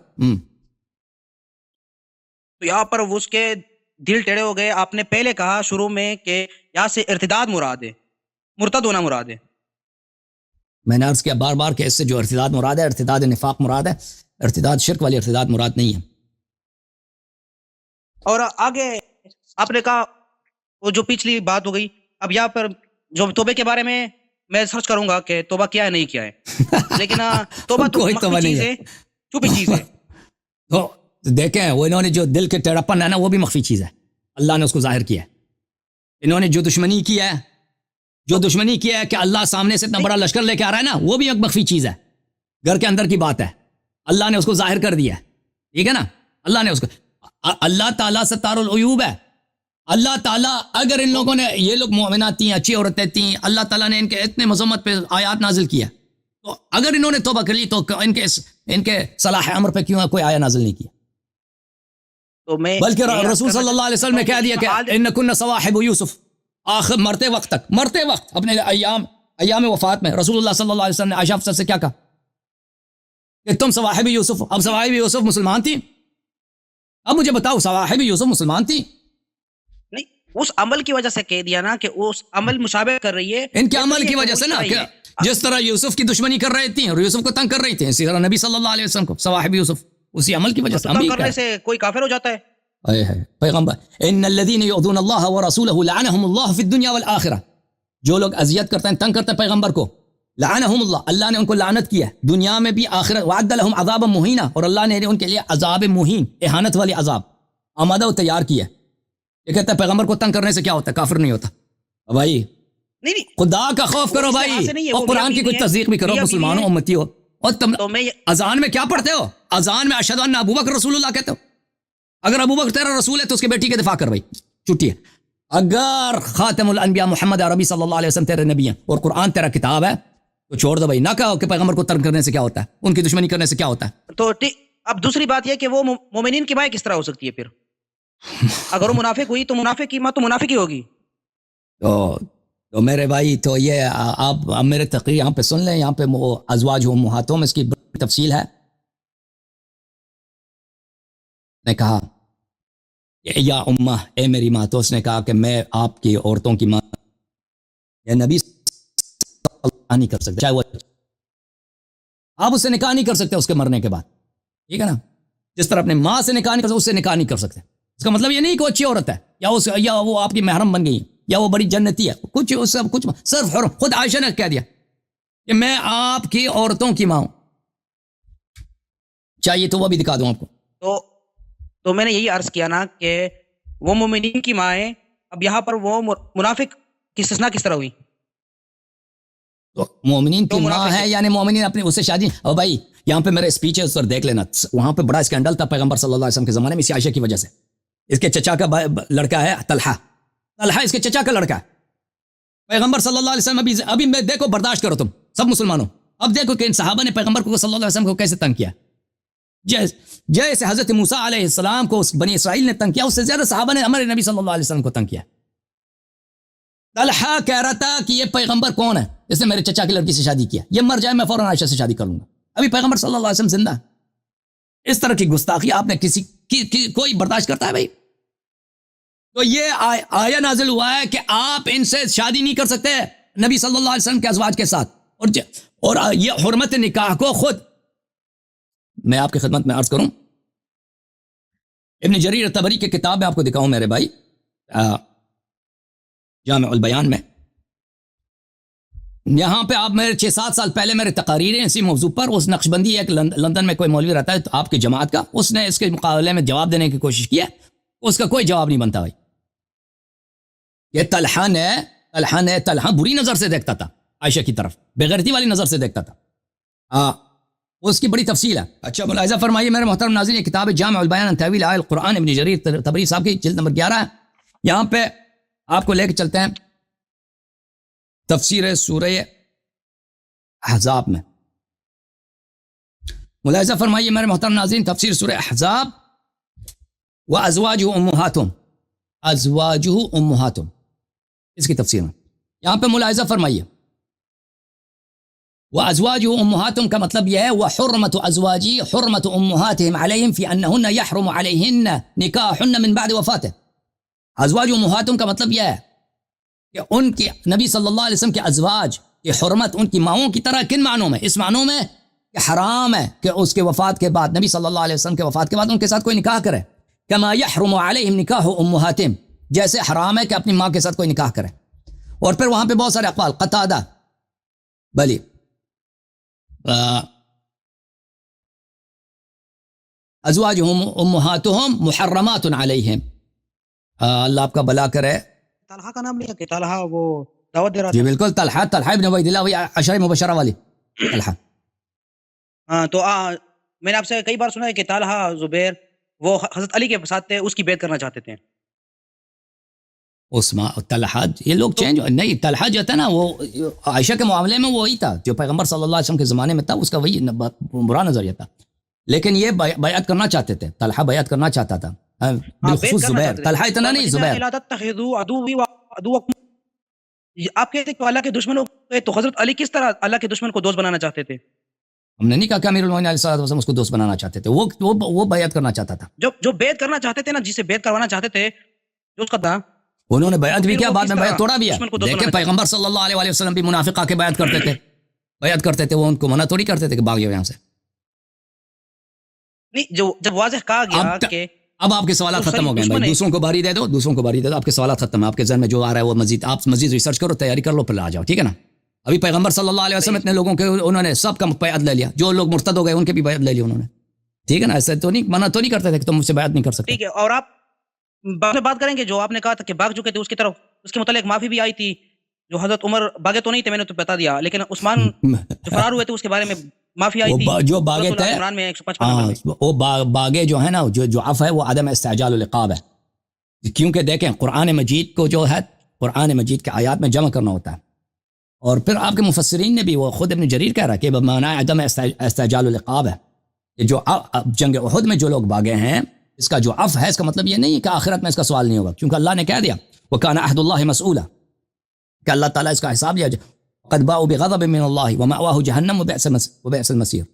تو یہاں پر اس کے دل ٹیڑے ہو گئے. آپ نے پہلے کہا شروع میں کہ یہاں سے ارتداد مراد ہے، مرتد ہونا مراد ہے. میں نے عرض کیا بار بار کہ اس سے جو ارتداد مراد ہے ارتداد نفاق مراد ہے، ارتداد شرک والی ارتداد مراد نہیں ہے. اور آگے آپ نے کہا وہ جو پچھلی بات ہو گئی، اب یہاں پر جو توبے کے بارے میں میں سرچ کروں گا کہ توبہ کیا ہے نہیں کیا ہے، لیکن توبہ تو کوئی توبہ مخفی نہیں چیز ہے، ہے، چھپی چیز ہے. تو دیکھیں وہ انہوں نے جو دل کے ٹیڑھاپن ہے نا وہ بھی مخفی چیز ہے، اللہ نے اس کو ظاہر کیا ہے. انہوں نے جو دشمنی کیا ہے، جو دشمنی کیا ہے کہ اللہ سامنے سے اتنا بڑا لشکر لے کے آ رہا ہے نا، وہ بھی ایک مخفی چیز ہے، گھر کے اندر کی بات ہے. اللہ نے اس کو ظاہر کر دیا ہے، ٹھیک ہے نا. اللہ نے اس کو، اللہ تعالیٰ ستار العیوب ہے. اللہ تعالیٰ اگر ان لوگوں نے، یہ لوگ مومنات تھیں، اچھی عورتیں تھیں، اللہ تعالیٰ نے ان کے اتنے مذمت پہ آیات نازل کیا، تو اگر انہوں نے توبہ کر لی تو ان کے صلاح امر پہ کیوں کوئی آیت نازل نہیں کیا؟ تو میں بلکہ رسول صلی اللہ علیہ وسلم نے کہہ دیا کہ انکن صواحب یوسف، آخر مرتے وقت تک، مرتے وقت اپنے ایام وفات میں رسول اللہ صلی اللہ علیہ وسلم نے عائشہ افسر سے کیا کہا کہ تم صواحب یوسف. اب صواحب یوسف مسلمان تھی؟ اب مجھے بتاؤ صواحب یوسف مسلمان تھی؟ نہیں، اس عمل کی وجہ سے کہہ دیا نا کہ اس عمل مشابہ کر رہی ہے ان کے عمل کی وجہ سے نا، کہ جس طرح یوسف کی دشمنی کر رہی تھیں اور یوسف کو تنگ کر رہی تھیں، اسی طرح نبی صلی اللہ علیہ وسلم کو صواحب یوسف اسی عمل کی وجہ سے تنگ کرنے سے کوئی کافر ہو جاتا ہے. پیغمبر ان الذين يؤذون الله ورسوله لعنهم الله في الدنيا والآخرة، جو لوگ اذیت کرتے ہیں، تنگ کرتے ہیں پیغمبر کو، لعنهم الله، اللہ نے ان کو لعنت کیا دنیا میں بھی آخرت. وعد لهم عذابا مهینا، اور اللہ نے ان کے لیے عذاب مہین، اہانت والی عذاب آمادہ و تیار کیا. یہ کہتا ہے پیغمبر کو تنگ کرنے سے کیا ہوتا ہے؟ کافر نہیں ہوتا. بھائی نہیں، خدا کا خوف کرو بھائی، اور قرآن کی کوئی تصدیق بھی کرو مسلمانوں امتی ہو. اور تم اذان میں کیا پڑھتے ہو؟ اذان میں اشہد ان ابو بکر رسول اللہ کہتے ہو. اگر ابو بکر تیرا رسول ہے تو اس کے بیٹی کے دفاع کر بھائی، چھٹی ہے. اگر خاتم الانبیاء محمد عربی صلی اللہ علیہ وسلم تیرے نبی ہیں اور قرآن تیرا کتاب ہے تو چھوڑ دو بھائی. نہ کہو کہ پیغمبر کو ترک کرنے سے کیا ہوتا ہے، ان کی دشمنی کرنے سے کیا ہوتا ہے. تو اب دوسری بات یہ کہ وہ مومنین کی ماں کس طرح ہو سکتی ہے پھر؟ اگر وہ منافق ہوئی تو منافق کی ماں تو منافق ہی ہوگی. تو میرے بھائی تو یہ آپ میرے تقریر یہاں پہ سن لیں، یہاں پہ ازواج و امہاتوں میں اس کی بڑی تفصیل ہے. نے کہا کہ یا امہ، اے میری ماں، تو اس نے کہا کہ میں آپ کی عورتوں کی ماں. یا نبی نہیں کر سکتے، چاہے وہ آپ اس سے نکاح نہیں کر سکتے اس کے مرنے کے بعد، ٹھیک ہے نا. جس طرح اپنے ماں سے نکاح نہیں کر سکتے، اس سے نکاح نہیں کر سکتے. اس کا مطلب یہ نہیں کہ وہ اچھی عورت ہے یا وہ آپ کی محرم بن گئی یا وہ بڑی جنتی ہے، کچھ اس سے کچھ صرف حرم. خود عائشہ نے کہہ دیا کہ میں آپ کی عورتوں کی ماں ہوں، چاہیے تو وہ بھی دکھا دوں آپ کو. تو میں نے یہی عرض کیا نا کہ وہ مومنین کی ماں ہے. اب یہاں پر وہ منافق کی استثناء کس طرح ہوئی؟ تو مومنین کی ماں ہے یعنی مومنین اپنی اس سے شادی. اور بھائی یہاں پہ میرے اسپیچز پر دیکھ لینا، وہاں پہ بڑا اسکینڈل تھا پیغمبر صلی اللہ علیہ وسلم کے زمانے میں اسی عائشہ کی وجہ سے. اس کے چچا کا لڑکا ہے طلحہ اس کے چچا کا لڑکا ہے. پیغمبر صلی اللہ علیہ وسلم ابھی میں دیکھو، برداشت کرو تم سب مسلمانوں، اب دیکھو کہ ان صحابہ نے پیغمبر کو صلی اللہ علیہ وسلم کو کیسے تنگ کیا. جیسے حضرت موسیٰ علیہ السلام کو بنی اسرائیل نے تنگ کیا، اس سے زیادہ صحابہ نے ہمارے نبی صلی اللہ علیہ وسلم کو تنگ کیا. طلحہ کہہ رہا تھا کہ یہ پیغمبر کون ہے جس نے میرے چچا کی لڑکی سے شادی کیا، یہ مر جائے میں فوراً عائشہ سے شادی کر لوں گا. ابھی پیغمبر صلی اللہ علیہ وسلم زندہ. اس طرح کی گستاخی آپ نے کسی کوئی برداشت کرتا ہے بھائی؟ تو یہ آیا نازل ہوا ہے کہ آپ ان سے شادی نہیں کر سکتے نبی صلی اللہ علیہ وسلم کے ازواج کے ساتھ. اور یہ حرمت نکاح کو خود میں آپ کی خدمت میں عرض کروں، ابن جریر طبری کی کتاب میں آپ کو دکھاؤں میرے بھائی، جامع البیان میں. یہاں پہ آپ میرے 6-7 سال پہلے میرے تقاریر ہیں اسی موضوع پر. اس نقشبندی ایک لندن میں کوئی مولوی رہتا ہے تو آپ کی جماعت کا، اس نے اس کے مقابلے میں جواب دینے کی کوشش کی ہے، اس کا کوئی جواب نہیں بنتا بھائی. یہ طلحہ بری نظر سے دیکھتا تھا عائشہ کی طرف، بغیرتی والی نظر سے دیکھتا تھا. اس کی بڑی تفصیل ہے. اچھا ملاحظہ فرمائیے میرے محترم ناظرین، یہ کتاب ہے جامع البیان عن تاویل آیات القرآن، ابن جریر طبری صاحب کی، جلد نمبر 11 ہے. یہاں پہ آپ کو لے کے چلتے ہیں تفسیر سورہ احزاب میں. ملاحظہ فرمائیے میرے محترم ناظرین، تفسیر سورہ احزاب. وازواجہ امہاتہم، ازواجہ امہاتہم، اس کی تفسیر میں یہاں پہ ملاحظہ فرمائیے. وازواجہ امہاتہم کا مطلب یہ ہے وحرمت ازواجی حرمت امہاتہم علیہم فی انہن یحرم علیہن نکاحن من بعد وفاتہ. ازواج امہاتہم کا مطلب یہ ہے کہ ان کی نبی صلی اللہ علیہ وسلم کے ازواج کی حرمت ان کی ماؤں کی طرح کن معنوں میں؟ اس معنوں میں کہ حرام ہے کہ اس کے وفات کے بعد، نبی صلی اللہ علیہ وسلم کے وفات کے بعد ان کے ساتھ کوئی نکاح کرے، کما یحرم علیہم نکاح امہاتہم، جیسے حرام ہے کہ اپنی ماں کے ساتھ کوئی نکاح کرے. اور پھر وہاں پہ بہت سارے اقوال، قتادہ بلی ازواجہم امہاتہم محرمات علیہم. اللہ آپ کا بھلا کرے. طلحہ کا نام لیا کہ طلحہ وہ دعوت دے رہا جی تھا. بالکل، طلحہ ابن عبید اللہ، وہی عشرہ مبشرہ والی طلحہ. ہاں تو میں نے آپ سے کئی بار سنا ہے کہ طلحہ زبیر وہ حضرت علی کے ساتھ تھے، اس کی بیعت کرنا چاہتے تھے. عثمان، طلحہ، یہ لوگ چینج نہیں. طلحہ جو تھا نا وہ عائشہ کے معاملے میں وہی تھا جو پیغمبر صلی اللہ علیہ وسلم کے زمانے میں تھا، اس کا وہی برا نظریہ تھا. لیکن یہ بیعت کرنا چاہتے تھے، طلحہ بیعت کرنا چاہتا تھا بالخصوص زبیر. طلحہ اتنا نہیں، زبیر. آپ کہتے کہ اللہ کے دشمنوں تو حضرت علی کس طرح اللہ کے دشمن کو دوست بنانا چاہتے تھے؟ ہم نے نہیں کہا کہ امیر المومنین علیہ الصلوۃ والسلام اس کو دوست بنانا چاہتے تھے، وہ بیعت کرنا چاہتا تھا. جو بیعت کرنا چاہتے تھے نا، جسے بیعت کروانا چاہتے تھے، جو اس کا تھا انہوں نے بیعت بھی کیا، بعد میں بیعت توڑا بھی ہے. دیکھیں پیغمبر صلی اللہ علیہ وسلم بھی منافق آ کے بیعت کرتے تھے، بیعت کرتے تھے، وہ ان کو منع تھوڑی کرتے تھے کہ بھاگ جاؤ یہاں سے. نہیں، جو جب واضح کہا گیا کہ اب آپ کے سوالات ختم ہو گئے بھائی. دوسروں کو باری دے دو، دوسروں کو باری دے دو. آپ کے سوالات ختم ہیں. آپ کے ذہن میں جو آ رہا ہے وہ مزید آپ مزید ریسرچ کرو، تیاری کر لو، پھر آ جاؤ. ٹھیک ہے نا؟ ابھی پیغمبر صلی اللہ علیہ وسلم اتنے لوگوں کے انہوں نے سب کا بیعت لے لیا. جو لوگ مرتد ہو گئے ان کے بھی بیعت لے لی انہوں نے. ٹھیک ہے نا؟ ایسے تو نہیں، منع تو نہیں کرتے تھے کہ تم مجھ سے بیعت نہیں کر سکتے. ٹھیک ہے. اور آپ بعد میں بات کریں گے جو آپ نے کہا تھا کہ بھاگ چکے تھے، اس کی طرف اس کے متعلق معافی بھی آئی تھی. جو حضرت عمر بھاگے تو نہیں تھے، میں نے تو بتا دیا، لیکن عثمان جو فرار ہوئے تھے اس کے بارے میں معافی آئی تھی. جو باغے تھے، عمران میں 155 وہ باغے جو ہے نا، جو عفو ہے وہ عدم استعجال العقاب ہے. کیونکہ دیکھیں قرآن مجید کو جو ہے، قرآن مجید کے آیات میں جمع کرنا ہوتا ہے. اور پھر آپ کے مفسرین نے بھی، وہ خود ابن جریر کہہ رہا ہے کہ معنی عدم استعجال العقاب ہے. جو جنگ احد میں جو لوگ باغے ہیں، اس کا جو عفو ہے، اس کا مطلب یہ نہیں کہ آخرت میں اس کا سوال نہیں ہوگا، کیونکہ اللہ نے کہہ دیا وَكَانَ عَهْدُ اللَّهِ مَسْئُولًا، کہ اللہ تعالیٰ اس کا حساب لیا. قَدْ بَاءُوا بِغَضَبٍ مِّنَ اللَّهِ وَمَأْوَاهُ جَهَنَّمُ وَبِئْسَ الْمَصِيرُ.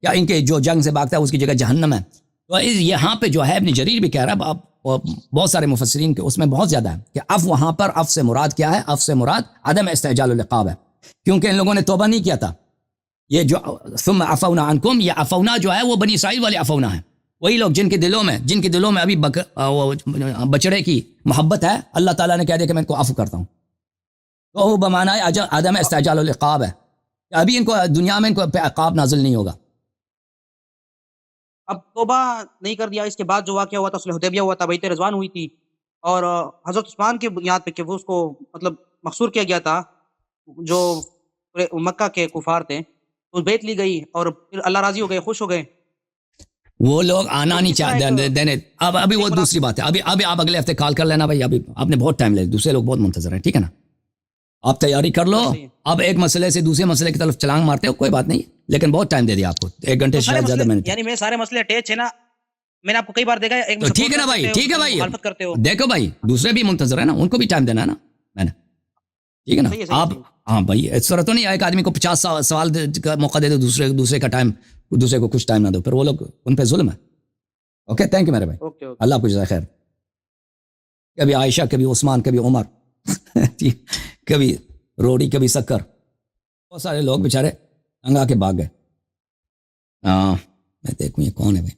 کیا ان کے جو جنگ سے بھاگتا ہے اس کی جگہ جہنم ہے. تو یہاں پہ جو ہے ابن جریر بھی کہہ رہا ہے، بہت سارے مفسرین کے اس میں بہت زیادہ ہے کہ عفو وہاں پر عفو سے مراد کیا ہے؟ عفو سے مراد عدم استعجال العقاب ہے، کیونکہ ان لوگوں نے توبہ نہیں کیا تھا. یہ جو ثم عفونا عنکم، یہ عفونا جو ہے وہ بنی اسرائیل والے عفونا ہے. وہی لوگ جن کے دلوں میں ابھی بچڑے کی محبت ہے، اللہ تعالیٰ نے کہہ دیا کہ میں ان کو عفو کرتا ہوں. تو وہ بمعنی عدم استعجال العقاب ہے، کہ ابھی ان کو دنیا میں ان کو پہ عقاب نازل نہیں ہوگا. اب توبہ نہیں کر دیا، اس کے بعد جو واقعہ ہوا تھا، صلح حدیبیہ ہوا تھا، بیعت رضوان ہوئی تھی، اور حضرت عثمان کے بنیاد پہ کہ وہ اس کو مطلب مقصور کیا گیا تھا، جو مکہ کے کفار تھے، تو بیعت لی گئی اور پھر اللہ راضی ہو گئے، خوش ہو گئے. وہ لوگ آنا نہیں چاہتے دینے. ابھی وہ دوسری بات ہے. ابھی آپ اگلے ہفتے کال کر لینا بھائی. ابھی آپ نے بہت ٹائم لے، دوسرے لوگ بہت منتظر ہیں. ٹھیک ہے نا؟ آپ تیاری کر لو. اب ایک مسئلے سے دوسرے مسئلے کی طرف چھلانگ مارتے ہو، کوئی بات نہیں، لیکن بہت ٹائم دے دیا آپ کو، 1 گھنٹے سے زیادہ. میں یعنی میں سارے مسئلے اٹیچ ہے نا، میں نے آپ کو کئی بار دیکھا ہے. تو ٹھیک ہے نا بھائی، ٹھیک ہے بھائی، دیکھو بھائی دوسرے بھی منتظر ہیں نا، ان کو بھی ٹائم دینا ہے نا میں نے. ٹھیک ہے نا؟ آپ ہاں بھائی، اس طرح تو نہیں ایک آدمی کو 50 سوال کا موقع دے دو، دوسرے کا ٹائم، دوسرے کو کچھ ٹائم نہ دو، پھر وہ لوگ ان پہ ظلم ہے. اوکے، تھینک یو میرے بھائی، اللہ آپ کو جزائے خیر. کبھی عائشہ، کبھی عثمان، کبھی عمر، کبھی روڑی، کبھی شکر. بہت سارے لوگ بیچارے انگا کے بھاگ گئے. میں دیکھوں یہ کون ہے بھائی.